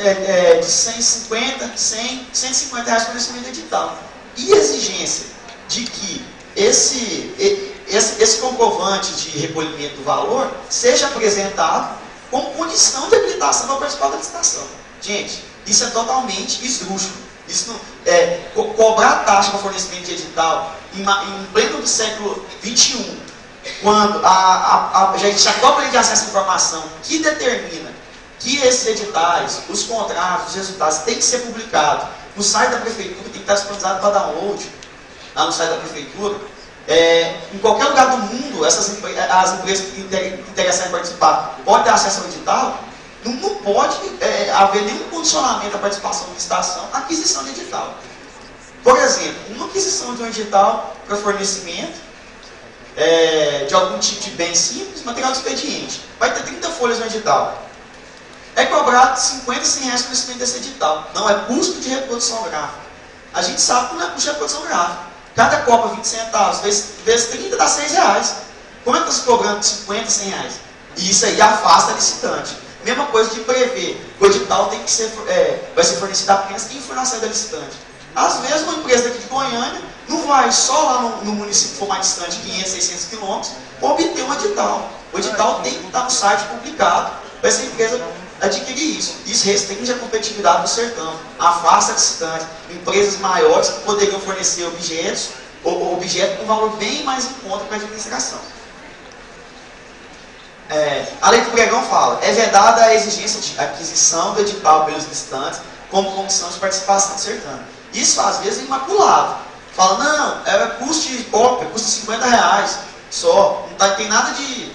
de 150, 100, 150 reais por fornecimento edital. E exigência de que esse comprovante de recolhimento do valor seja apresentado como condição de habilitação para participar da licitação. Gente, isso é totalmente esdrúxulo. Isso não, cobrar taxa para fornecimento de edital em pleno do século XXI, quando já a própria lei de acesso à informação que determina que esses editais, os contratos, os resultados têm que ser publicados no site da prefeitura, tem que estar disponibilizado para download lá no site da prefeitura. Em qualquer lugar do mundo, as empresas que interessarem em participar podem ter acesso ao edital. Não pode haver nenhum condicionamento à participação de licitação à aquisição de edital. Por exemplo, uma aquisição de um edital para fornecimento de algum tipo de bem simples, material de expediente. Vai ter 30 folhas no edital. É cobrado 50, 100 reais por fornecimento desse edital. Não, é custo de reprodução gráfica. A gente sabe que não é custo de reprodução gráfica. Cada copa 20 centavos, vezes 30 dá 6 reais. Como é que está se cobrando 50, 100 reais? E isso aí afasta a licitante. Mesma coisa de prever que o edital tem que ser, vai ser fornecido apenas quem for na sede da licitante. Às vezes, uma empresa daqui de Goiânia não vai só lá no município que for mais distante, 500, 600 quilômetros, obter um edital. O edital tem que estar no site publicado para essa empresa adquirir isso. Isso restringe a competitividade do sertão, afasta a licitante. Empresas maiores que poderiam fornecer objetos com valor bem mais em conta para a administração. A lei do pregão fala, é vedada a exigência de aquisição do edital pelos licitantes como condição de participação do certame. Isso às vezes é imaculado. Fala, não, é custo de cópia, custa 50 reais só, não tem nada de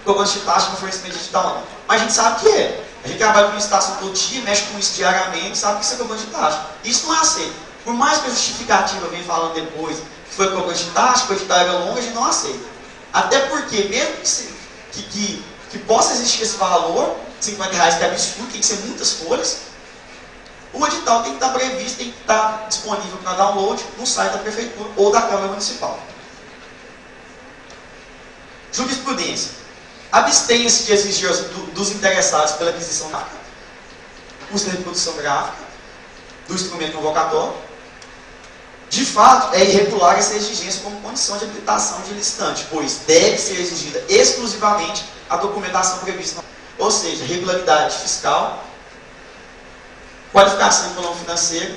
cobrança de taxa no fornecimento digital não. Mas a gente sabe que é. A gente trabalha com licitação todo dia, mexe com isso diariamente, sabe que isso é cobrança de taxa. Isso não é aceito. Por mais que a justificativa venha falando depois que foi cobrança de taxa, que o edital era longo, a gente não aceita. Até porque, mesmo que possa existir esse valor, 50 reais, que é absurdo, tem que ser muitas folhas, o edital tem que estar previsto, tem que estar disponível para download no site da prefeitura ou da Câmara Municipal. Jurisprudência. Abstém-se de exigir dos interessados pela aquisição da custo de reprodução gráfica do instrumento convocatório. De fato, é irregular essa exigência como condição de habilitação de licitante, pois deve ser exigida exclusivamente a documentação prevista, ou seja, regularidade fiscal, qualificação econômico-financeira,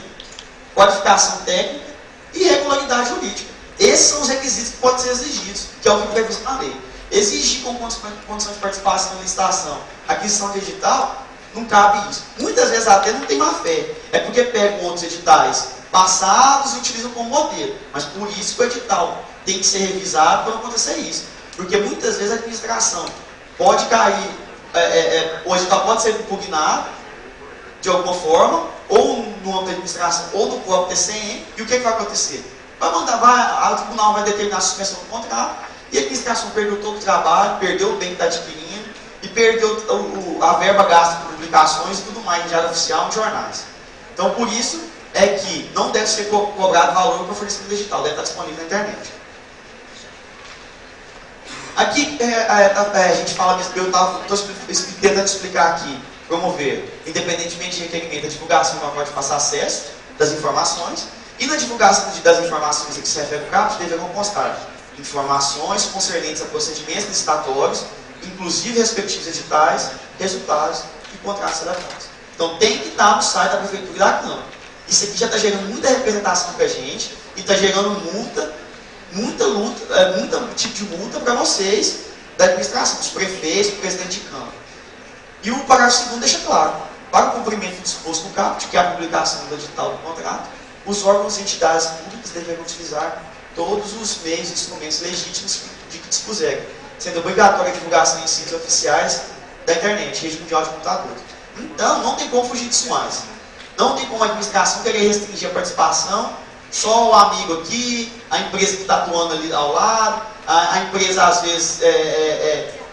qualificação técnica e regularidade jurídica. Esses são os requisitos que podem ser exigidos, que é o que é previsto na lei. Exigir como condição de participação na licitação aquisição de edital, não cabe isso. Muitas vezes até não tem má fé. É porque pegam outros editais passados e utilizam como modelo. Mas por isso que o edital tem que ser revisado para não acontecer isso. Porque muitas vezes a administração pode cair, o edital pode ser impugnado de alguma forma, ou no âmbito da administração, ou no próprio TCM, e o que vai acontecer? O tribunal vai determinar a suspensão do contrato, e a administração perdeu todo o trabalho, perdeu o bem que está adquirindo, e perdeu a verba gasta por publicações e tudo mais em diário oficial, em jornais. Então, por isso é que não deve ser cobrado valor para fornecimento digital, deve estar disponível na internet. Aqui, a gente fala, eu estou tentando explicar aqui, promover, independentemente de requerimento, a divulgação do pacote de passar acesso das informações, e na divulgação das informações a que se refere o CAPT, deverão constar informações concernentes a procedimentos licitatórios, inclusive respectivos editais, resultados e contratos relevantes. Então tem que estar no site da Prefeitura e da Câmara. Isso aqui já está gerando muita representação para a gente e está gerando muito tipo de multa para vocês da administração, dos prefeitos, do presidente de Câmara. E o parágrafo 2º deixa claro, para o cumprimento do disposto no CAPT, que é a publicação do edital do contrato, os órgãos e entidades públicas deverão utilizar todos os meios e instrumentos legítimos de que dispuserem, sendo obrigatória a divulgação em sítios oficiais da internet, rede mundial de computador. Então, não tem como fugir disso mais. Não tem como a administração querer restringir a participação, só o amigo aqui, a empresa que está atuando ali ao lado, a empresa, às vezes,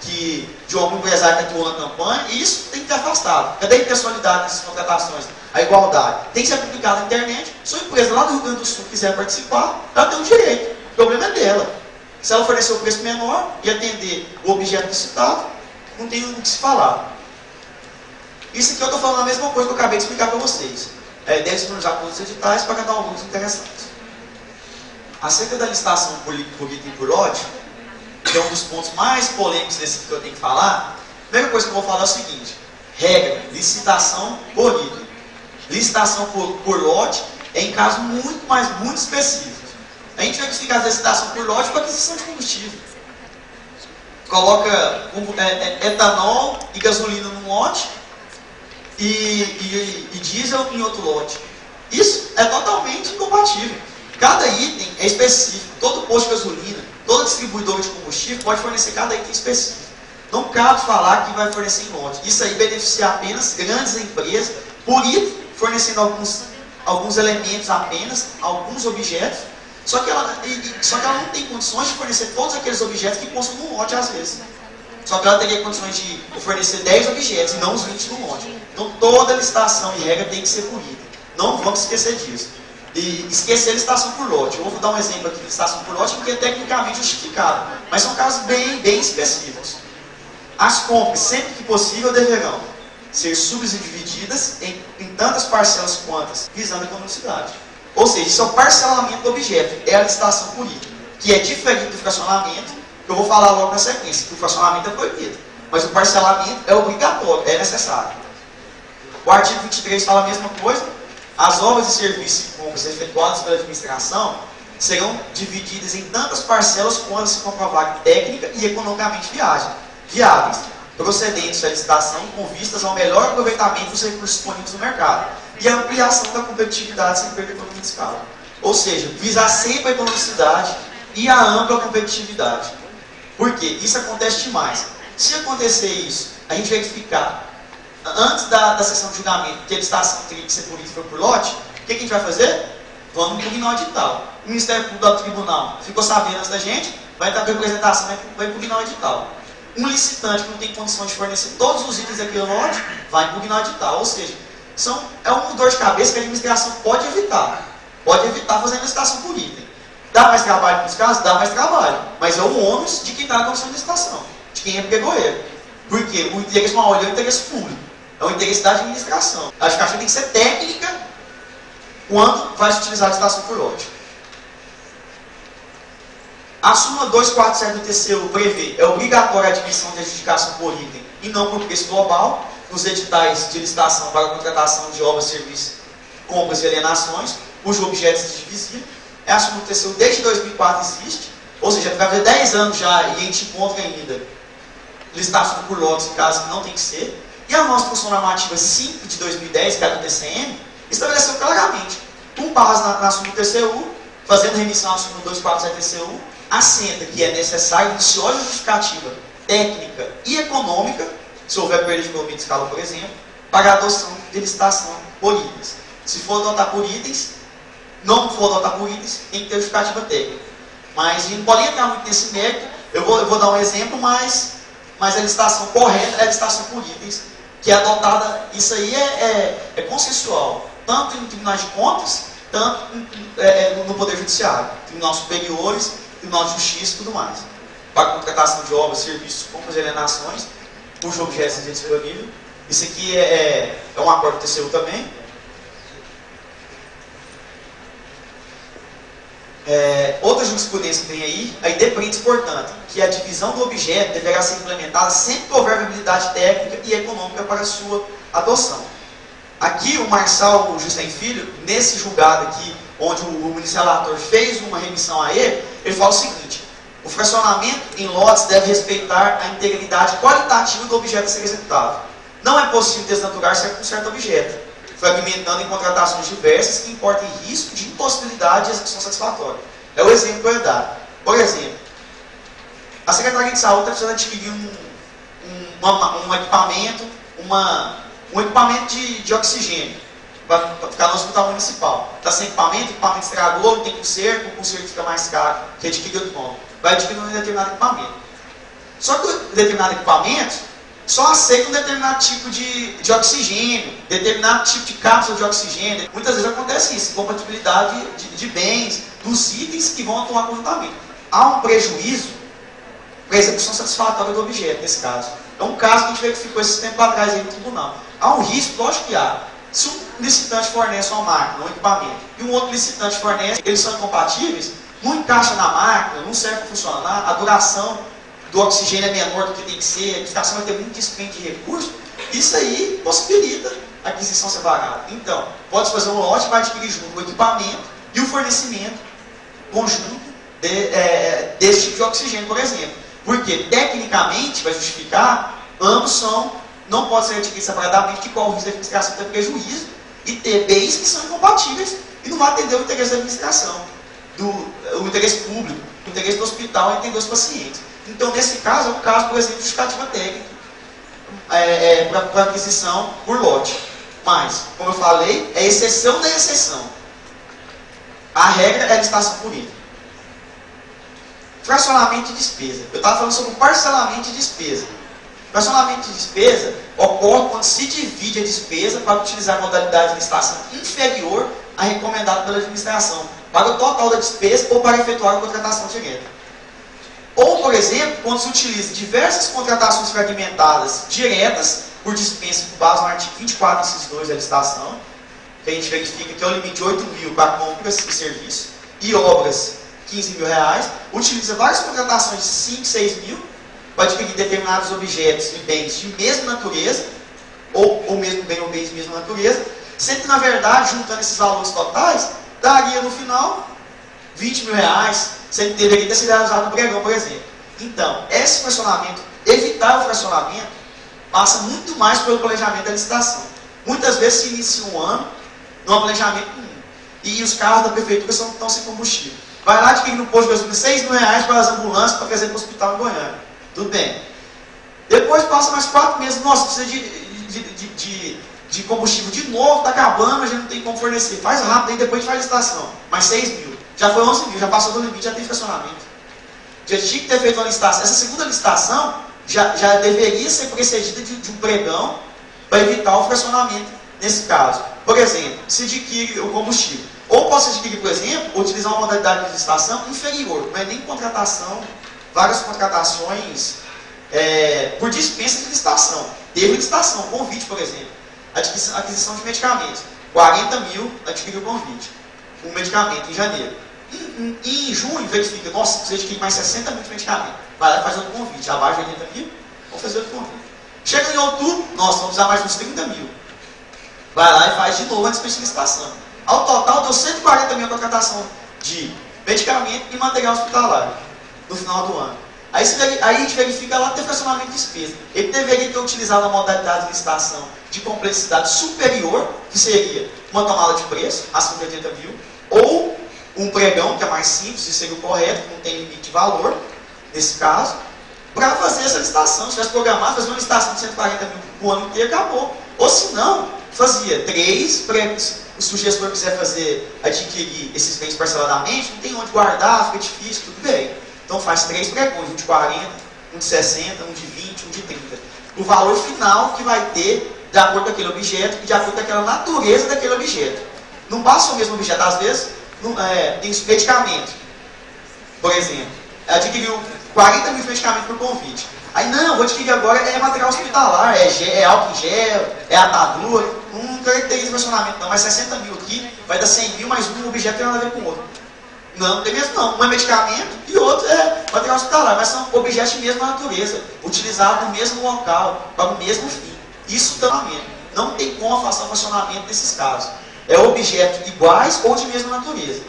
de algum empresário que atuou na campanha, e isso tem que ter afastado. Cadê a impessoalidade nessas contratações? A igualdade. Tem que ser publicado na internet. Se uma empresa lá do Rio Grande do Sul quiser participar, ela tem um direito. O problema é dela. Se ela oferecer o preço menor e atender o objeto licitado, não tem o que se falar. Isso aqui eu estou falando a mesma coisa que eu acabei de explicar para vocês. Deve disponibilizar todos os editais para cada um dos interessantes. Acerca da licitação por item e por lote, que é um dos pontos mais polêmicos desse que eu tenho que falar, a primeira coisa que eu vou falar é o seguinte: regra, licitação por item. Licitação por lote é em casos muito específicos. A gente vai explicar a licitação por lote para aquisição de combustível. Coloca etanol e gasolina num lote e diesel em outro lote. Isso é totalmente incompatível. Cada item é específico. Todo posto de gasolina, todo distribuidor de combustível pode fornecer cada item específico. Não cabe falar que vai fornecer em lote. Isso aí beneficia apenas grandes empresas, por item, fornecendo alguns elementos apenas, alguns objetos. Só que ela não tem condições de fornecer todos aqueles objetos que constam no lote às vezes. Só que ela teria condições de fornecer 10 objetos e não os 20 no lote. Então toda licitação e regra tem que ser por item. Não vamos esquecer disso. E esquecer a licitação por lote. Eu vou dar um exemplo aqui de licitação por lote que é tecnicamente justificado. Mas são casos bem específicos. As compras, sempre que possível, deverão ser subdivididas em tantas parcelas quantas, visando a economicidade. Ou seja, isso é o parcelamento do objeto, é a licitação por item, que é diferente do fracionamento, que eu vou falar logo na sequência, que o fracionamento é proibido, mas o parcelamento é obrigatório, é necessário. O artigo 23 fala a mesma coisa: as obras e serviços e compras efetuadas pela administração serão divididas em tantas parcelas quanto se comprovar técnica e economicamente viáveis, procedentes da licitação com vistas ao melhor aproveitamento dos recursos disponíveis no mercado e a ampliação da competitividade sem perda de economia de escala. Ou seja, visar sempre a economicidade e a ampla competitividade. Por quê? Isso acontece demais. Se acontecer isso, a gente verificar antes da sessão de julgamento que a licitação teria que ser por item ou por lote, o que a gente vai fazer? Vamos impugnar o edital. O Ministério Público do Tribunal ficou sabendo antes da gente, vai dar representação, vai impugnar o edital. Um licitante que não tem condição de fornecer todos os itens daquele lote, vai impugnar o edital. Ou seja, é uma dor de cabeça que a administração pode evitar. Pode evitar fazendo a licitação por item. Dá mais trabalho nos casos? Dá mais trabalho. Mas é o ônus de quem está na condição de licitação, de quem é pregoeiro. Porque o interesse maior é o interesse público. É o interesse da administração. A justificativa tem que ser técnica quando vai se utilizar a licitação por lote. A súmula 247 do TCU prevê obrigatória a admissão de adjudicação por item e não por preço global nos editais de licitação para a contratação de obras, serviços, compras e alienações, cujo objeto se divisível. A súmula do TCU desde 2004 existe, ou seja, vai haver 10 anos já e a gente encontra ainda licitação por lotes em casos que não tem que ser. E a nossa Constituição Normativa 5 de 2010, que é do TCM, estabeleceu claramente, com base na súmula do TCU, fazendo remissão à súmula 247 do TCU, assenta que é necessário iniciar justificativa técnica e econômica, se houver perda de economia de escala, por exemplo, para a adoção de licitação por itens. Se for adotar por itens, não for adotar por itens, tem que ter justificativa técnica. Mas a gente não pode entrar muito nesse mérito. Eu vou dar um exemplo, mas a licitação correta é a licitação por itens, que é adotada. Isso aí é consensual, tanto em tribunais de contas, tanto no Poder Judiciário, tribunais superiores, Tribunal de Justiça e tudo mais. Para a contratação de obras, serviços, compras e alienações, cujo objeto seja disponível. Isso aqui é um acordo do TCU também. Outra jurisprudência que tem aí, a depende, portanto, que a divisão do objeto deverá ser implementada sempre que houver viabilidade técnica e econômica para a sua adoção. Aqui o Marçal Justem Filho, nesse julgado aqui, onde o ministro relator fez uma remissão a ele fala o seguinte: o fracionamento em lotes deve respeitar a integridade qualitativa do objeto a ser executado. Não é possível desnaturar-se com certo objeto, fragmentando em contratações diversas que importem risco de impossibilidade de execução satisfatória. É o exemplo que eu ia dar. Por exemplo, a Secretaria de Saúde está precisando adquirir um equipamento, um equipamento de oxigênio, para ficar no hospital municipal. Está sem equipamento, o equipamento estragou, não tem conserto, o conserto fica mais caro, que adquirir outro nome. Vai adquirir um determinado equipamento. Só que determinado equipamento só aceita um determinado tipo de oxigênio, determinado tipo de cápsula de oxigênio. Muitas vezes acontece isso, incompatibilidade de bens, dos itens que vão atuar conjuntamente. Há um prejuízo para a execução satisfatória do objeto, nesse caso. É um caso que a gente verificou esse tempo atrás aí no tribunal. Há um risco, lógico que há. Se um licitante fornece uma máquina, um equipamento, e um outro licitante fornece, eles são incompatíveis, não encaixa na máquina, não serve para funcionar, a duração do oxigênio é menor do que tem que ser, a edificação vai ter muito dispêndio de recursos, isso aí possibilita a aquisição separada. Então, pode fazer um lote, vai adquirir junto o equipamento e o fornecimento conjunto desse tipo de oxigênio, por exemplo. Porque, tecnicamente, vai justificar, ambos não podem ser adquiridos separadamente, que corre o risco da administração ter prejuízo e ter bens que são incompatíveis e não vai atender o interesse da administração, o interesse público, o interesse do hospital e atender os pacientes. Então, nesse caso, é um caso, por exemplo, de justificativa técnica para aquisição por lote. Mas, como eu falei, é exceção da exceção. A regra é a licitação por item. Fracionamento de despesa. Eu estava falando sobre o parcelamento de despesa. Fracionamento de despesa ocorre quando se divide a despesa para utilizar a modalidade de licitação inferior à recomendada pela administração, para o total da despesa ou para efetuar a contratação direta. Ou, por exemplo, quando se utiliza diversas contratações fragmentadas diretas por dispensa com base no artigo 24, inciso 2 da licitação, que a gente verifica que é o limite de 8 mil para compras e serviços, e obras 15 mil reais, utiliza várias contratações de 5, 6 mil para adquirir determinados objetos e bens de mesma natureza, ou mesmo bem ou bens de mesma natureza, sendo que, na verdade, juntando esses valores totais, daria no final 20 mil reais, sendo que deveria ter sido realizado no pregão, por exemplo. Então, esse fracionamento, evitar o fracionamento, passa muito mais pelo planejamento da licitação. Muitas vezes se inicia um ano no planejamento e os carros da prefeitura estão sem combustível. Vai lá adquirir no posto de gasolina 6 mil reais para as ambulâncias para trazer para o hospital em Goiânia. Tudo bem. Depois passa mais 4 meses, nossa, precisa de combustível de novo, está acabando, a gente não tem como fornecer. Faz rápido, aí depois faz a licitação. Mais 6 mil. Já foi 11 mil, já passou do limite, já tem fracionamento. Já tinha que ter feito uma licitação. Essa segunda licitação já deveria ser precedida de um pregão para evitar o fracionamento nesse caso. Por exemplo, se adquire o combustível. Ou posso adquirir, por exemplo, utilizar uma modalidade de licitação inferior. Não é nem contratação, várias contratações por dispensa de licitação. Teve licitação, convite, por exemplo. Aquisição de medicamentos. 40 mil adquiriu o convite. Um medicamento em janeiro. Em junho, verifica, nossa, precisa adquirir mais 60 mil de medicamento. Vai lá e faz outro convite. Abaixo de 80 mil, vamos fazer outro convite. Chega em outubro, nossa, vamos precisar mais de uns 30 mil. Vai lá e faz de novo a dispensa de licitação. Ao total, deu 140 mil a contratação de medicamento e material hospitalar no final do ano. Aí a gente verifica lá ter fracionamento de despesa. Ele deveria ter utilizado a modalidade de licitação de complexidade superior, que seria uma tomada de preço, acima de 80 mil, ou um pregão, que é mais simples, e seria o correto, que não tem limite de valor, nesse caso, para fazer essa licitação. Se tivesse programado, fazer uma licitação de 140 mil o ano inteiro, acabou. Ou se não, fazia 3 prêmios. Se o gestor quiser adquirir esses bens parceladamente, não tem onde guardar, fica difícil, tudo bem. Então faz 3 pregões, um de 40, um de 60, um de 20, um de 30. O valor final que vai ter de acordo com aquele objeto e de acordo com aquela natureza daquele objeto. Não basta o mesmo objeto, às vezes tem os medicamentos. Por exemplo, adquiriu 40 mil de medicamento por convite. Aí não, vou adquirir agora material hospitalar, álcool em gel, atadura, não caracteriza o fracionamento não, mas 60 mil aqui vai dar 100 mil, mais um objeto tem nada a ver com o outro. Não tem mesmo não. Um é medicamento e o outro é material hospitalar, mas são objetos de mesma natureza, utilizados no mesmo local, para o mesmo fim. Isso também. Não tem como afastar o fracionamento desses casos. É objetos iguais ou de mesma natureza.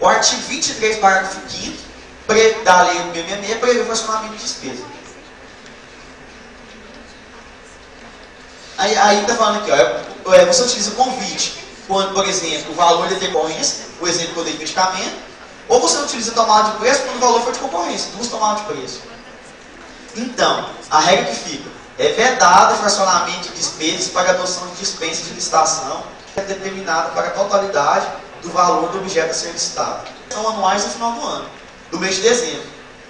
O artigo 23, parágrafo 5º, da lei 666, prevê o fracionamento de despesa. Aí está falando aqui, ó, você utiliza convite quando, por exemplo, o valor de decorrência, o exemplo que eu dei de medicamento, ou você utiliza tomada de preço quando o valor for de concorrência, 2 tomadas de preço. Então, a regra que fica, é vedado o fracionamento de despesas para adoção de dispensa de licitação determinada para a totalidade do valor do objeto a ser licitado. São anuais no final do ano, do mês de dezembro.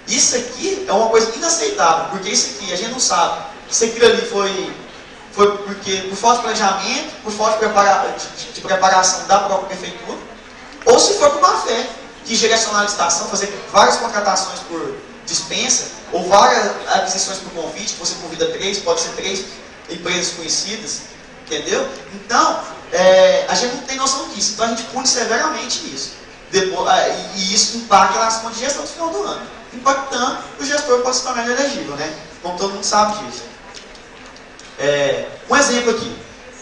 Isso aqui é uma coisa inaceitável, porque isso aqui, a gente não sabe se aquilo ali foi porque, por falta de planejamento, por falta de preparação da própria prefeitura, ou se foi por má fé, de direcionar a licitação, fazer várias contratações por dispensa, ou várias aquisições por convite, você convida 3, pode ser 3 empresas conhecidas, entendeu? Então, a gente não tem noção disso, então a gente pune severamente isso. Depois, e isso impacta nas contas de gestão do final do ano. Impactando, o gestor pode se tornar inelegível, né? Como todo mundo sabe disso. Um exemplo aqui,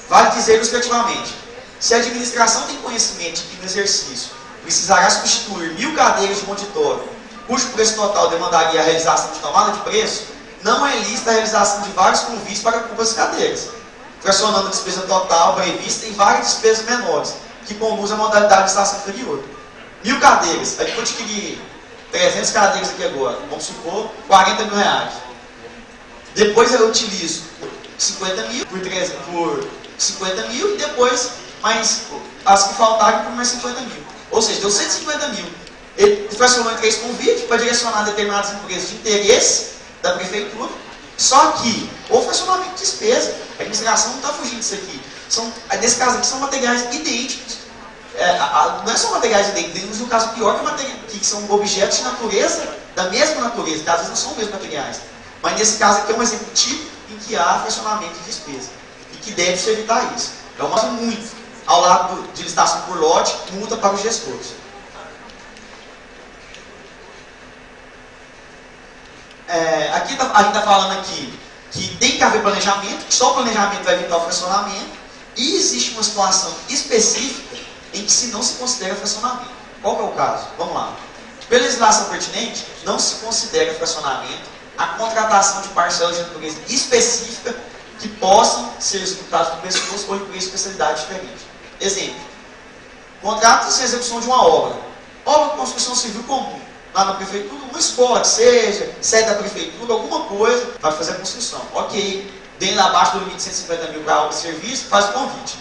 vale dizer ilustrativamente, se a administração tem conhecimento de que no exercício precisará substituir 1000 cadeiras de monitório, cujo preço total demandaria a realização de tomada de preço, não é lícita a realização de vários convites para compra das cadeiras, fracionando a despesa total prevista em várias despesas menores, que conduzem a modalidade de licitação inferior. 1000 cadeiras, aí eu adquirir 300 cadeiras aqui agora, vamos supor, 40 mil reais. Depois eu utilizo 50 mil por 50 mil e depois mais as que faltarem por mais 50 mil. Ou seja, deu 150 mil. Ele fracionou em 3 convites para direcionar determinadas empresas de interesse da prefeitura. Só que, ou fracionamento de despesa, a administração não está fugindo disso aqui. Nesse caso aqui são materiais idênticos. Não é só materiais idênticos, no caso pior que são objetos de natureza, da mesma natureza, que às vezes não são os mesmos materiais. Mas nesse caso aqui é um exemplo típico em que há fracionamento de despesa. E que deve-se evitar isso. Então, mostra muito, ao lado de licitação por lote, multa para os gestores. Aqui a gente está falando aqui que tem que haver planejamento, que só o planejamento vai evitar o fracionamento, e existe uma situação específica em que se não se considera fracionamento. Qual que é o caso? Vamos lá. Pela legislação pertinente, não se considera fracionamento a contratação de parcelas de natureza específica que possam ser executadas por pessoas ou empresas de especialidade diferente. Exemplo, contrato-se a execução de uma obra de construção civil comum, lá na prefeitura, uma escola, seja sede da prefeitura, alguma coisa, para fazer a construção. Ok, dentro abaixo do limite de 150 mil para obra e serviço, faz o convite.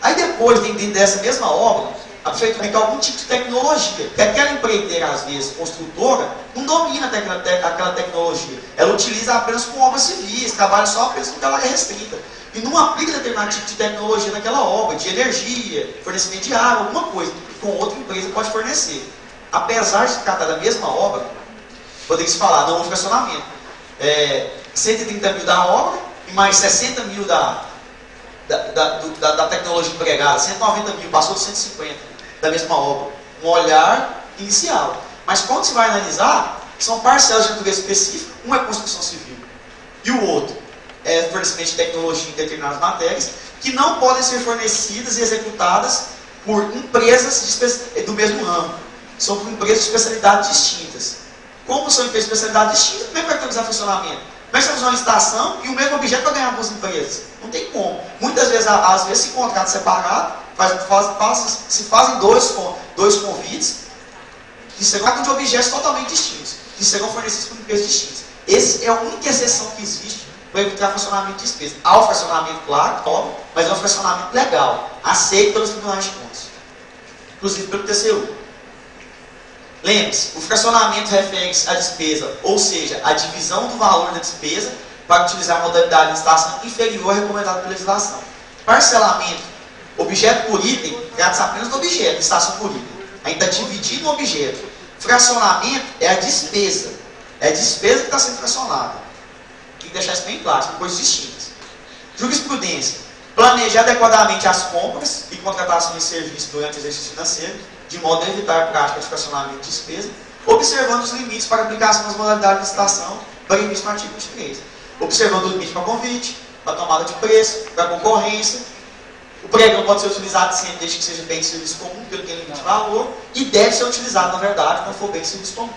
Aí depois, dentro dessa mesma obra, a prefeitura tem algum tipo de tecnologia, que aquela empreiteira, às vezes, construtora, não domina aquela tecnologia. Ela utiliza apenas com obras civis, trabalha só apenas com aquela área restrita. E não aplica determinado tipo de tecnologia naquela obra, de energia, fornecimento de água, alguma coisa, que com outra empresa pode fornecer. Apesar de se tratar da mesma obra, poderia-se falar, não houve fracionamento. 130 mil da obra e mais 60 mil da tecnologia empregada, 190 mil, passou de 150 da mesma obra. Um olhar inicial. Mas quando se vai analisar, são parcelas de natureza específica, um é construção civil e o outro é fornecimento de tecnologia em determinadas matérias, que não podem ser fornecidas e executadas por empresas do mesmo ramo. São por empresas de especialidades distintas. Como são empresas de especialidade distintas, como é que vai utilizar funcionamento? Como é que você faz uma licitação e o mesmo objeto vai ganhar duas empresas? Não tem como. Muitas vezes, às vezes, se contrata separado, se fazem dois convites que serão de objetos totalmente distintos, que serão fornecidos por empresas distintas. Essa é a única exceção que existe para evitar funcionamento de despesa. Há o fracionamento, claro, óbvio, mas é um fracionamento legal, aceito pelos tribunais de contas, inclusive pelo TCU. Lembre-se, o fracionamento refere-se à despesa, ou seja, a divisão do valor da despesa para utilizar a modalidade de licitação inferior recomendada pela legislação. Parcelamento, objeto por item, trata-se apenas do objeto, licitação por item. A gente está dividindo o objeto. Fracionamento é a despesa. É a despesa que está sendo fracionada. Tem que deixar isso bem claro, são coisas distintas. Jurisprudência. Planejar adequadamente as compras e contratação de serviços durante o exercício financeiro, de modo a evitar a prática de fracionamento de despesa, observando os limites para aplicação das modalidades de licitação previstas no artigo 23. Observando o limite para convite, para tomada de preço, para concorrência. O pregão pode ser utilizado sempre desde que seja bem de serviço comum, porque ele tem limite de valor, e deve ser utilizado, na verdade, quando for bem de serviço comum.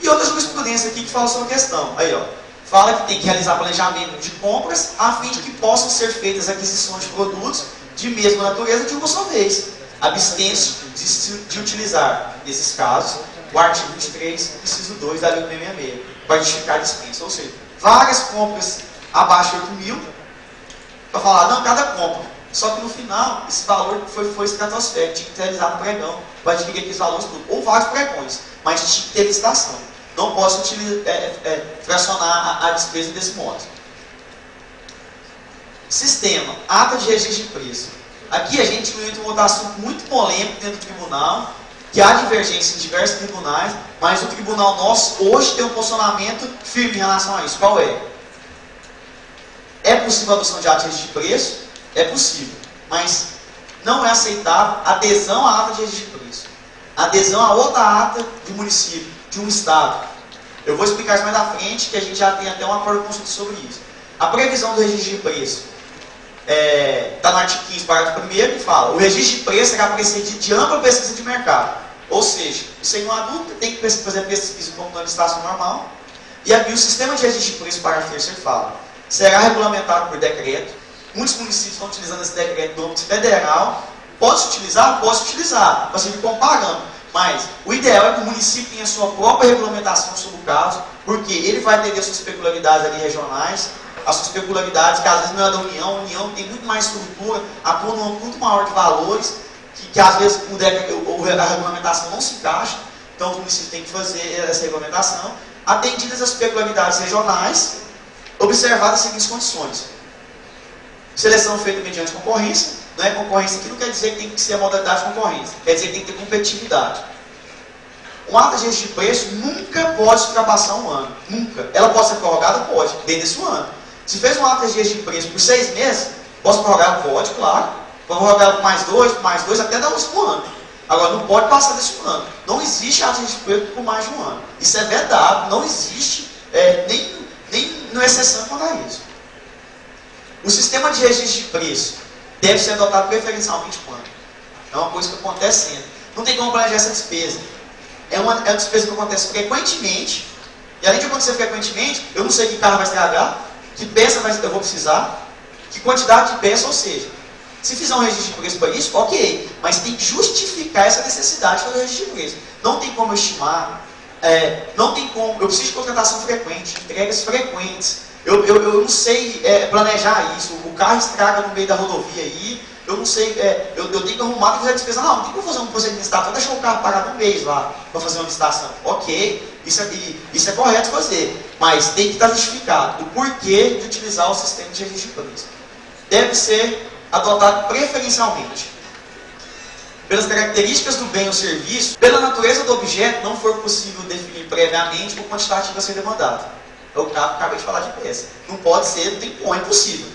E outra jurisprudência aqui que fala sobre a questão. Aí, ó. Fala que tem que realizar planejamento de compras a fim de que possam ser feitas aquisições de produtos de mesma natureza de uma só vez, abstendo-se de utilizar, nesses casos, o artigo 23, inciso 2 da Lei 666, para justificar a dispensa. Ou seja, várias compras abaixo de 8 mil, para falar, não, cada compra Só que no final, esse valor foi estratosférico, tinha que ter realizado um pregão para adquirir aqueles valores tudo. Ou vários pregões, mas tinha que ter licitação. Não posso fracionar a despesa desse modo. Sistema, ata de registro de preço. Aqui a gente entra um outro assunto muito polêmico dentro do tribunal, que há divergência em diversos tribunais, mas o tribunal nosso hoje tem um posicionamento firme em relação a isso. Qual é? É possível a adoção de ata de registro de preço? É possível, mas não é aceitável adesão à ata de registro de preço. Adesão a outra ata de município, de um estado. Eu vou explicar isso mais à frente, que a gente já tem até um acordo consulta sobre isso. A previsão do registro de preço está no artigo 15, parágrafo 1º, que fala: o registro de preço será precedido de ampla pesquisa de mercado. Ou seja, sem uma dúvida, tem que fazer pesquisa como na licitação normal. E aqui o sistema de registro de preço, parágrafo 3º, fala: será regulamentado por decreto. Muitos municípios estão utilizando esse decreto do âmbito federal. Pode-se utilizar? Pode-se utilizar, para servir como parâmetro. Mas o ideal é que o município tenha a sua própria regulamentação sobre o caso, porque ele vai ter as suas peculiaridades ali regionais, as suas peculiaridades, que às vezes não é da União. A União tem muito mais estrutura, atua num âmbito muito maior de valores, que às vezes a regulamentação não se encaixa. Então os municípios têm que fazer essa regulamentação, atendidas as peculiaridades regionais, observadas as seguintes condições: seleção feita mediante concorrência. Não é concorrência aqui, não quer dizer que tem que ser a modalidade de concorrência, quer dizer que tem que ter competitividade. Uma ata de registro de preço nunca pode ultrapassar um ano. Nunca. Ela pode ser prorrogada? Pode, dentro desse ano. Se fez uma ata de registro de preço por 6 meses, posso prorrogar? Pode, claro. Pode prorrogar por mais 2, até dar um ano. Agora, não pode passar desse ano. Não existe ata de registro de preço por mais de um ano. Isso é vedado. Não existe nem exceção quanto a isso. O sistema de registro de preço deve ser adotado preferencialmente quando? É uma coisa que acontece sempre. Não tem como planejar essa despesa. É uma despesa que acontece frequentemente. E além de acontecer frequentemente, eu não sei que carro vai estragar, que peça eu vou precisar, que quantidade de peça, ou seja, se fizer um registro de preço para isso, ok. Mas tem que justificar essa necessidade de fazer o registro de preço. Não tem como eu estimar, não tem como. Eu preciso de contratação frequente, entregas frequentes. Eu não sei planejar isso. O carro estraga no meio da rodovia aí. Eu não sei, eu tenho que arrumar para fazer a despesa. Não tem como fazer um procedimento de licitação, deixar o carro parado um mês lá para fazer uma licitação. Ok, isso é correto fazer, mas tem que estar justificado o porquê de utilizar o sistema de registro de preço. Deve ser adotado preferencialmente pelas características do bem ou serviço, pela natureza do objeto, não for possível definir previamente o quantitativo a ser demandado. É o que eu acabei de falar de peça. Não pode ser, não tem como, é impossível.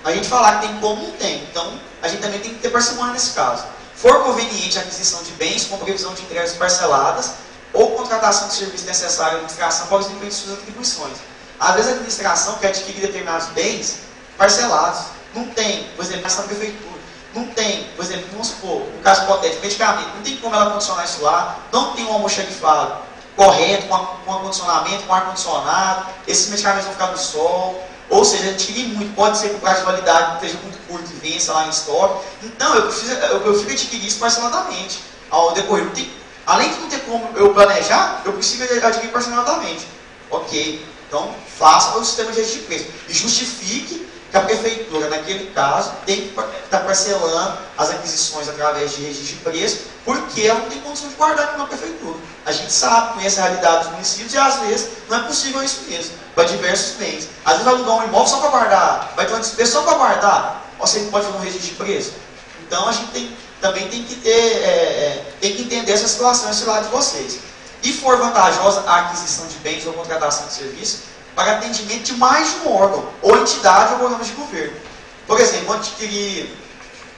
A gente falar que tem como, não tem. Então, a gente também tem que ter parcimônia nesse caso. For conveniente a aquisição de bens com previsão de entregas parceladas ou contratação de serviço necessário à administração para os limites de suas atribuições. Às vezes a administração quer adquirir determinados bens parcelados. Não tem, por exemplo, essa prefeitura. Não tem, por exemplo, vamos supor, um caso hipotético, medicamento. Não tem como ela condicionar isso lá. Não tem um almoxarifado correto, com acondicionamento, com ar-condicionado. Esses medicamentos vão ficar no sol. Ou seja, adquirir muito, pode ser que o prazo de validade esteja muito curto e vença lá em estoque. Então, eu prefiro adquirir isso parceladamente. Ao decorrer, além de não ter como eu planejar, eu preciso adquirir parceladamente. Ok, então faça o sistema de registro de preço. E justifique que a prefeitura, naquele caso, tem que estar parcelando as aquisições através de registro de preço, porque ela não tem condição de guardar aqui na prefeitura. A gente sabe, conhece a realidade dos municípios e às vezes não é possível isso mesmo, para diversos bens. Às vezes vai alugar um imóvel só para guardar, vai ter uma despesa só para guardar, ou você pode fazer um registro de preço. Então a gente também tem que entender essa situação, esse lado de vocês. E for vantajosa a aquisição de bens ou contratação de serviços, para atendimento de mais de um órgão, ou entidade ou programa de governo. Por exemplo, vou adquirir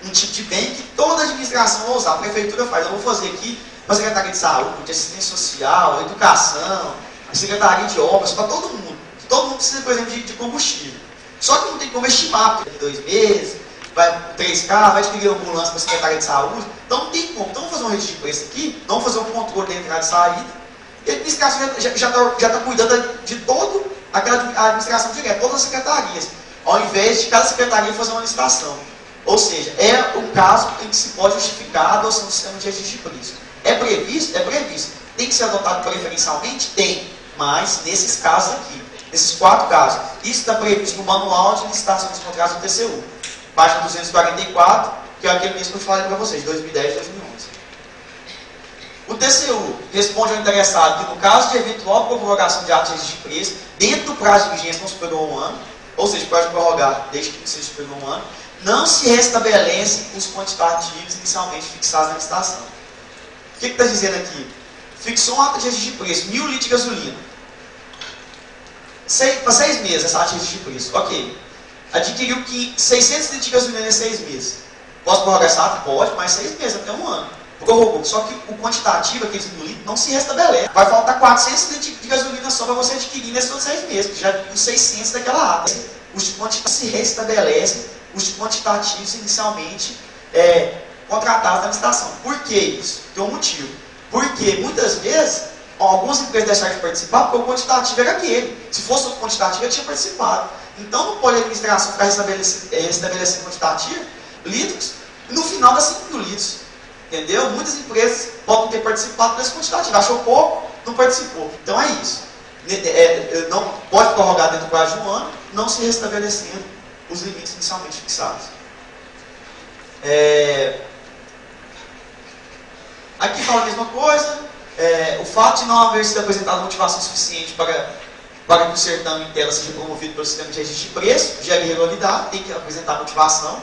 um tipo de bem que toda a administração vai usar, a prefeitura faz. Eu vou fazer aqui para a Secretaria de Saúde, Assistência Social, Educação, a Secretaria de Obras, para todo mundo. Todo mundo precisa, por exemplo, de combustível. Só que não tem como estimar, porque 2 meses, vai 3 carros, vai adquirir ambulância para a Secretaria de Saúde. Então não tem como. Então vamos fazer um registro de preço aqui, vamos fazer um controle da entrada e saída. E a administração já está cuidando de todo aquela administração direta, todas as secretarias, ao invés de cada secretaria fazer uma licitação. Ou seja, é um caso em que se pode justificar a adoção do sistema de registro de preço. É previsto? É previsto. Tem que ser adotado preferencialmente? Tem. Mas nesses casos aqui, nesses 4 casos, isso está previsto no manual de licitação dos contratos do TCU. página 244, que é aquele mesmo que eu falei para vocês, 2010 e 2011. O TCU responde ao interessado que, no caso de eventual prorrogação de ato de registro de preço, dentro do prazo de vigência não superou um ano, ou seja, pode prorrogar desde que seja superior a um ano, não se restabelecem os quantitativos inicialmente fixados na licitação. O que está dizendo aqui? Fixou um ato de registro de preço, 1000 litros de gasolina. Para 6 meses essa ato de registro de preço. Ok. Adquiriu 600 litros de gasolina em 6 meses. Posso prorrogar essa ato? Pode, mas 6 meses, até um ano. Prorrogou. Só que o quantitativo, aqueles 1000 litros, não se restabelece. Vai faltar 400 litros de gasolina só para você adquirir nesses outros 6 meses, já os 600 daquela ata. Os quantitativos se restabelecem, os quantitativos inicialmente contratados na licitação. Por que isso? Tem um motivo. Porque muitas vezes algumas empresas deixaram de participar porque o quantitativo era aquele. Se fosse outro quantitativo, ele tinha participado. Então não pode a administração ficar restabelecendo quantitativo, litros, e no final dá 5 mil litros. Entendeu? Muitas empresas podem ter participado desse quantitativo. Achou pouco, não participou. Então é isso. Não pode prorrogar dentro do prazo de um ano, não se restabelecendo os limites inicialmente fixados. Aqui fala a mesma coisa. O fato de não haver sido apresentada motivação suficiente para que o certame em tela seja promovido pelo sistema de registro de preço gera irregularidade, tem que apresentar motivação.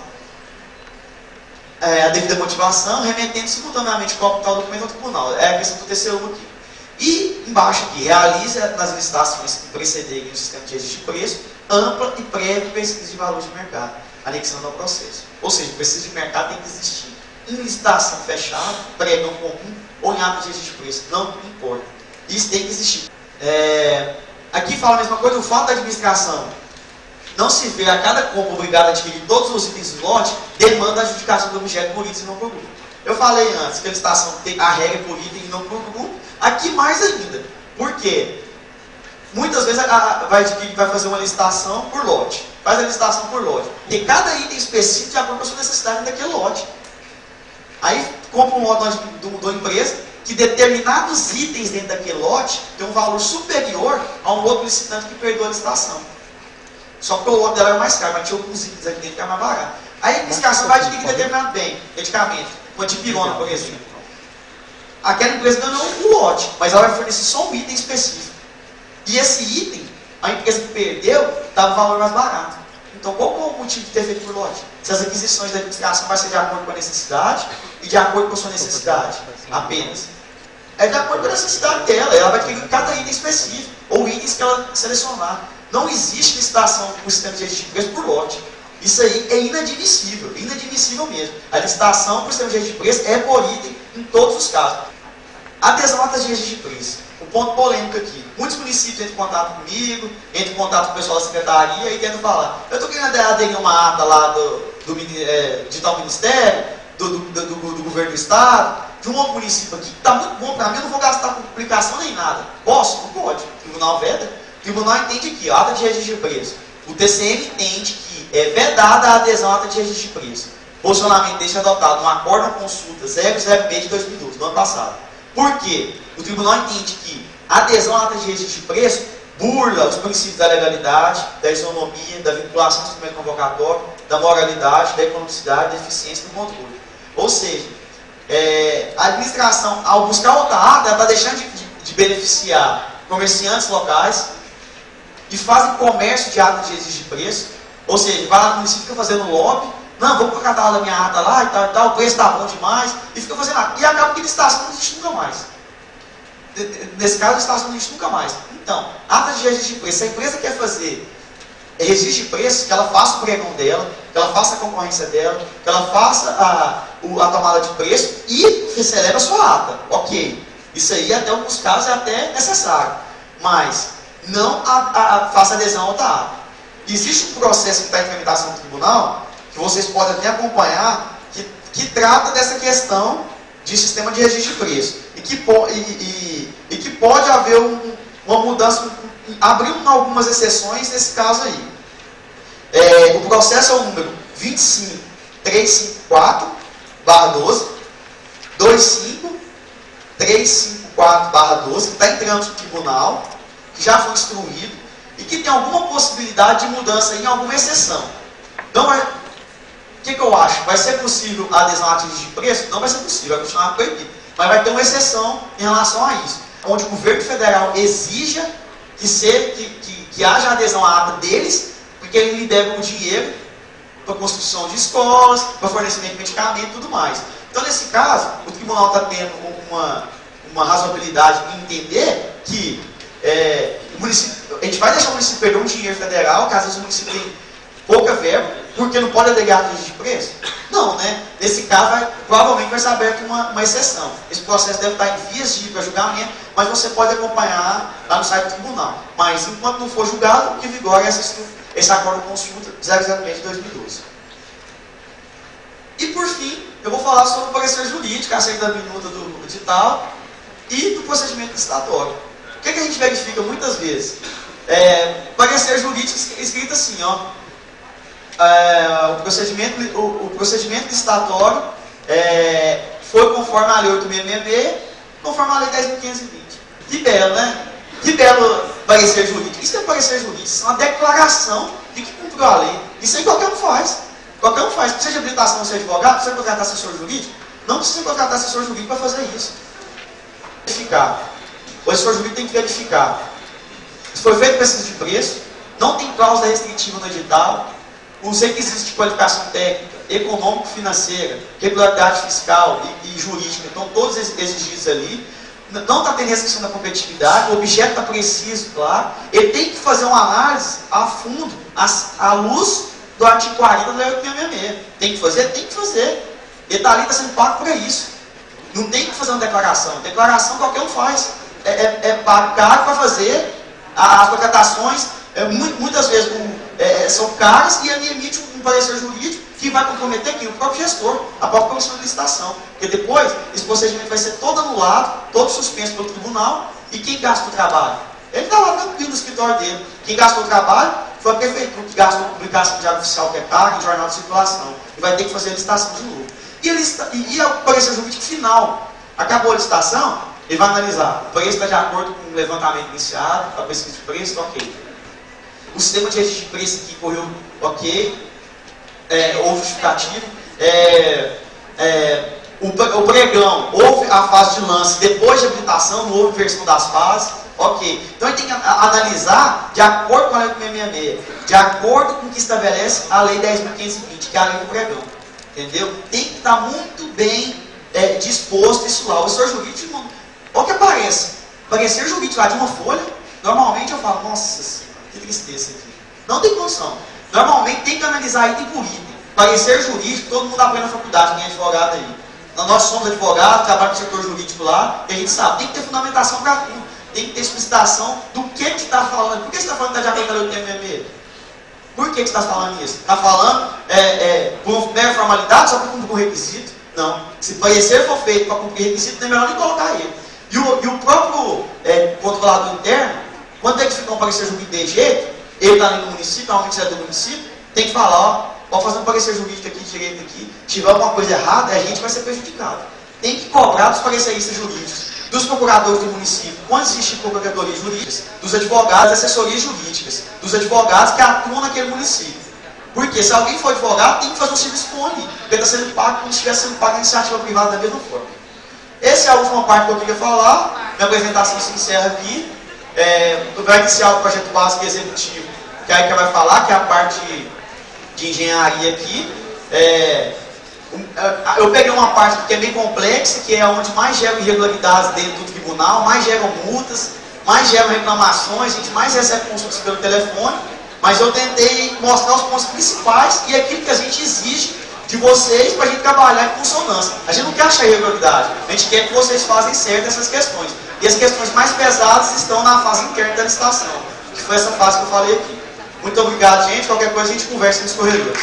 A devida motivação, remetendo simultaneamente o tal documento ao tribunal. É a questão do TCU aqui. E embaixo aqui, realiza nas licitações que precederem o sistema de registro de preço ampla e prévia pesquisa de valor de mercado, anexando ao processo. Ou seja, pesquisa de mercado tem que existir em licitação fechada, pregão comum ou em ato de registro de preço, não importa. Isso tem que existir. Aqui fala a mesma coisa, o fato da administração não se vê a cada compra obrigado a adquirir todos os itens do lote, demanda a adjudicação do objeto por itens e não por grupo. Eu falei antes que a licitação tem a regra por item e não por grupo, aqui mais ainda. Por quê? Muitas vezes vai fazer uma licitação por lote. Faz a licitação por lote. Tem cada item específico de acordo com a sua necessidade daquele lote. Aí compra um lote de uma empresa que determinados itens dentro daquele lote tem um valor superior a um outro licitante que perdeu a licitação. Só que o lote dela era mais caro, mas tinha alguns itens aqui dentro que era mais barato. Aí a administração vai adquirir determinado bem, medicamento, uma dipirona, por exemplo. Aquela empresa ganhou um lote, mas ela vai fornecer só um item específico. E esse item, a empresa que perdeu, dava um valor mais barato. Então, qual é o motivo de ter feito por lote? Se as aquisições da administração vai ser de acordo com a necessidade e de acordo com a sua necessidade apenas. É de acordo com a necessidade dela, ela vai adquirir cada item específico, ou itens que ela selecionar. Não existe licitação com o sistema de registro de preço por lote. Isso aí é inadmissível mesmo. A licitação para o sistema de registro de preço é por item em todos os casos. Adesão a atas de registro de preço. Um ponto polêmico aqui. Muitos municípios entram em contato comigo, entram em contato com o pessoal da secretaria e tentam falar: eu estou querendo aderir a uma ata lá de tal ministério, do governo do estado, de um outro município aqui, que está muito bom para mim, eu não vou gastar com publicação nem nada. Posso? Não pode. O tribunal veda. O tribunal entende aqui, ata de registro de preço. O TCM entende que é vedada a adesão à ata de registro de preço. Posicionamento deste é adotado no acordo ou consulta 006 de 2012, do ano passado. Por quê? O tribunal entende que a adesão à ata de registro de preço burla os princípios da legalidade, da isonomia, da vinculação do instrumento convocatório, da moralidade, da economicidade, da eficiência e do controle. Ou seja, a administração, ao buscar outra ata, ela está deixando de beneficiar comerciantes locais e fazem comércio de ata de registro de preço. Ou seja, vai lá no município e fica fazendo lobby. Não, vou colocar a minha ata lá e tal, o preço está bom demais, e fica fazendo ata. E acaba que a licitação não existe nunca mais. Nesse caso, a licitação não existe nunca mais. Então, ata de registro de preço, se a empresa quer fazer registro de preço, que ela faça o pregão dela, que ela faça a concorrência dela, que ela faça a tomada de preço e celebra a sua ata. Ok. Isso aí, até alguns casos, é até necessário. Mas não faça adesão a outra ata. Existe um processo que está em tramitação no tribunal, que vocês podem até acompanhar, que trata dessa questão de sistema de registro de preço. E que pode haver uma mudança, abrindo algumas exceções nesse caso aí. O processo é o número 25354/12, 25354/12, que está em trâmite no tribunal, que já foi instruído, e que tem alguma possibilidade de mudança em alguma exceção. O que eu acho? Vai ser possível a adesão a ativos de preço? Não vai ser possível, vai continuar proibido. Mas vai ter uma exceção em relação a isso, onde o governo federal exija que haja adesão à ata deles, porque eles liberam o dinheiro para construção de escolas, para fornecimento de medicamento e tudo mais. Então, nesse caso, o tribunal está tendo uma razoabilidade em entender que a gente vai deixar o município perder um dinheiro federal, que às vezes o município tem pouca verba, porque não pode alegar ativos de preço? Não, né? Nesse caso, provavelmente vai ser aberta uma exceção. Esse processo deve estar em vias de ir para julgamento, mas você pode acompanhar lá no site do tribunal. Mas, enquanto não for julgado, o que vigora é esse acordo de consulta 006 de 2012. E, por fim, eu vou falar sobre o parecer jurídico, a saída da minuta do edital e do procedimento licitatório. O que a gente verifica muitas vezes? Parecer jurídico escrito assim, ó. O procedimento licitatório foi conforme a Lei 8.666, conforme a Lei 10.520. Que belo, né? Que belo parecer jurídico. Isso é parecer jurídico, isso é uma declaração de que cumpriu a lei. Isso aí qualquer um faz. Qualquer um faz. Precisa de habilitação ser advogado, precisa contratar assessor jurídico? Não precisa contratar assessor jurídico para fazer isso. Verificar. O assessor jurídico tem que verificar. Se foi feito pesquisa de preço, não tem cláusula restritiva no edital, os requisitos de qualificação técnica, econômico-financeira, regularidade fiscal e jurídica estão todos exigidos ali. Não está tendo restrição da competitividade, o objeto está preciso, claro. Ele tem que fazer uma análise a fundo, à luz do artigo 40 da Lei 8.666. Tem que fazer? Tem que fazer. Ele está ali, está sendo pago para isso. Não tem que fazer uma declaração. Declaração qualquer um faz. Pago caro para fazer. As contratações, muitas vezes, são caras e ele emite um parecer jurídico que vai comprometer quem? O próprio gestor, a própria comissão de licitação. Porque depois, esse procedimento vai ser todo anulado, todo suspenso pelo tribunal, e quem gasta o trabalho? Ele está lá tranquilo no escritório dele. Quem gastou o trabalho foi a prefeitura, que gastou a publicação de diário oficial que é pago, em jornal de circulação. E vai ter que fazer a licitação de novo. E o parecer jurídico final. Acabou a licitação, ele vai analisar. O preço está de acordo com o levantamento iniciado, a pesquisa de preço, está ok. O sistema de registro de preço aqui correu ok. Houve justificativo. O pregão, houve a fase de lance depois de habilitação, não houve versão das fases. Ok. Então a gente tem que analisar de acordo com a Lei 8.666, de acordo com o que estabelece a Lei 10.520, que é a lei do pregão. Entendeu? Tem que estar muito bem disposto isso lá. O assessor jurídico, olha o que aparece. Parecer jurídico lá de uma folha, normalmente eu falo, nossa, que tristeza aqui. Não tem condição. Normalmente tem que analisar item por item. Parecer jurídico, todo mundo aprende na faculdade, quem é advogado aí. Nós somos advogados, trabalhamos no setor jurídico lá, e a gente sabe, tem que ter fundamentação para tudo. Tem que ter explicitação do que está falando. Por que você está falando que está de acordo com a Lei 8.666? Por que você está falando isso? Está falando por mera formalidade, só para cumprir um requisito? Não. Se parecer for feito para cumprir requisito, não é melhor nem colocar ele. E o próprio controlador interno, quando é que fica um parecer jurídico de jeito, ele está ali no município, normalmente é do município, tem que falar, ó, pode fazer um parecer jurídico aqui, direito aqui, se tiver alguma coisa errada, a gente vai ser prejudicado. Tem que cobrar dos pareceristas jurídicos, dos procuradores do município, quando existem procuradorias jurídicas, dos advogados, assessorias jurídicas, dos advogados que atuam naquele município. Porque se alguém for advogado, tem que fazer um serviço bom ali, porque está sendo pago como se estivesse sendo pago em iniciativa privada da mesma forma. Essa é a última parte que eu queria falar, minha apresentação se encerra aqui. Vai iniciar o projeto básico executivo, que é aí que vai falar, que é a parte de engenharia aqui. Eu peguei uma parte que é bem complexa, que é onde mais geram irregularidades dentro do tribunal, mais geram multas, mais geram reclamações, a gente mais recebe consultas pelo telefone, mas eu tentei mostrar os pontos principais e aquilo que a gente exige de vocês para a gente trabalhar em consonância. A gente não quer achar irregularidade, a gente quer que vocês façam certo essas questões. E as questões mais pesadas estão na fase interna da licitação, que foi essa fase que eu falei aqui. Muito obrigado, gente. Qualquer coisa a gente conversa nos corredores.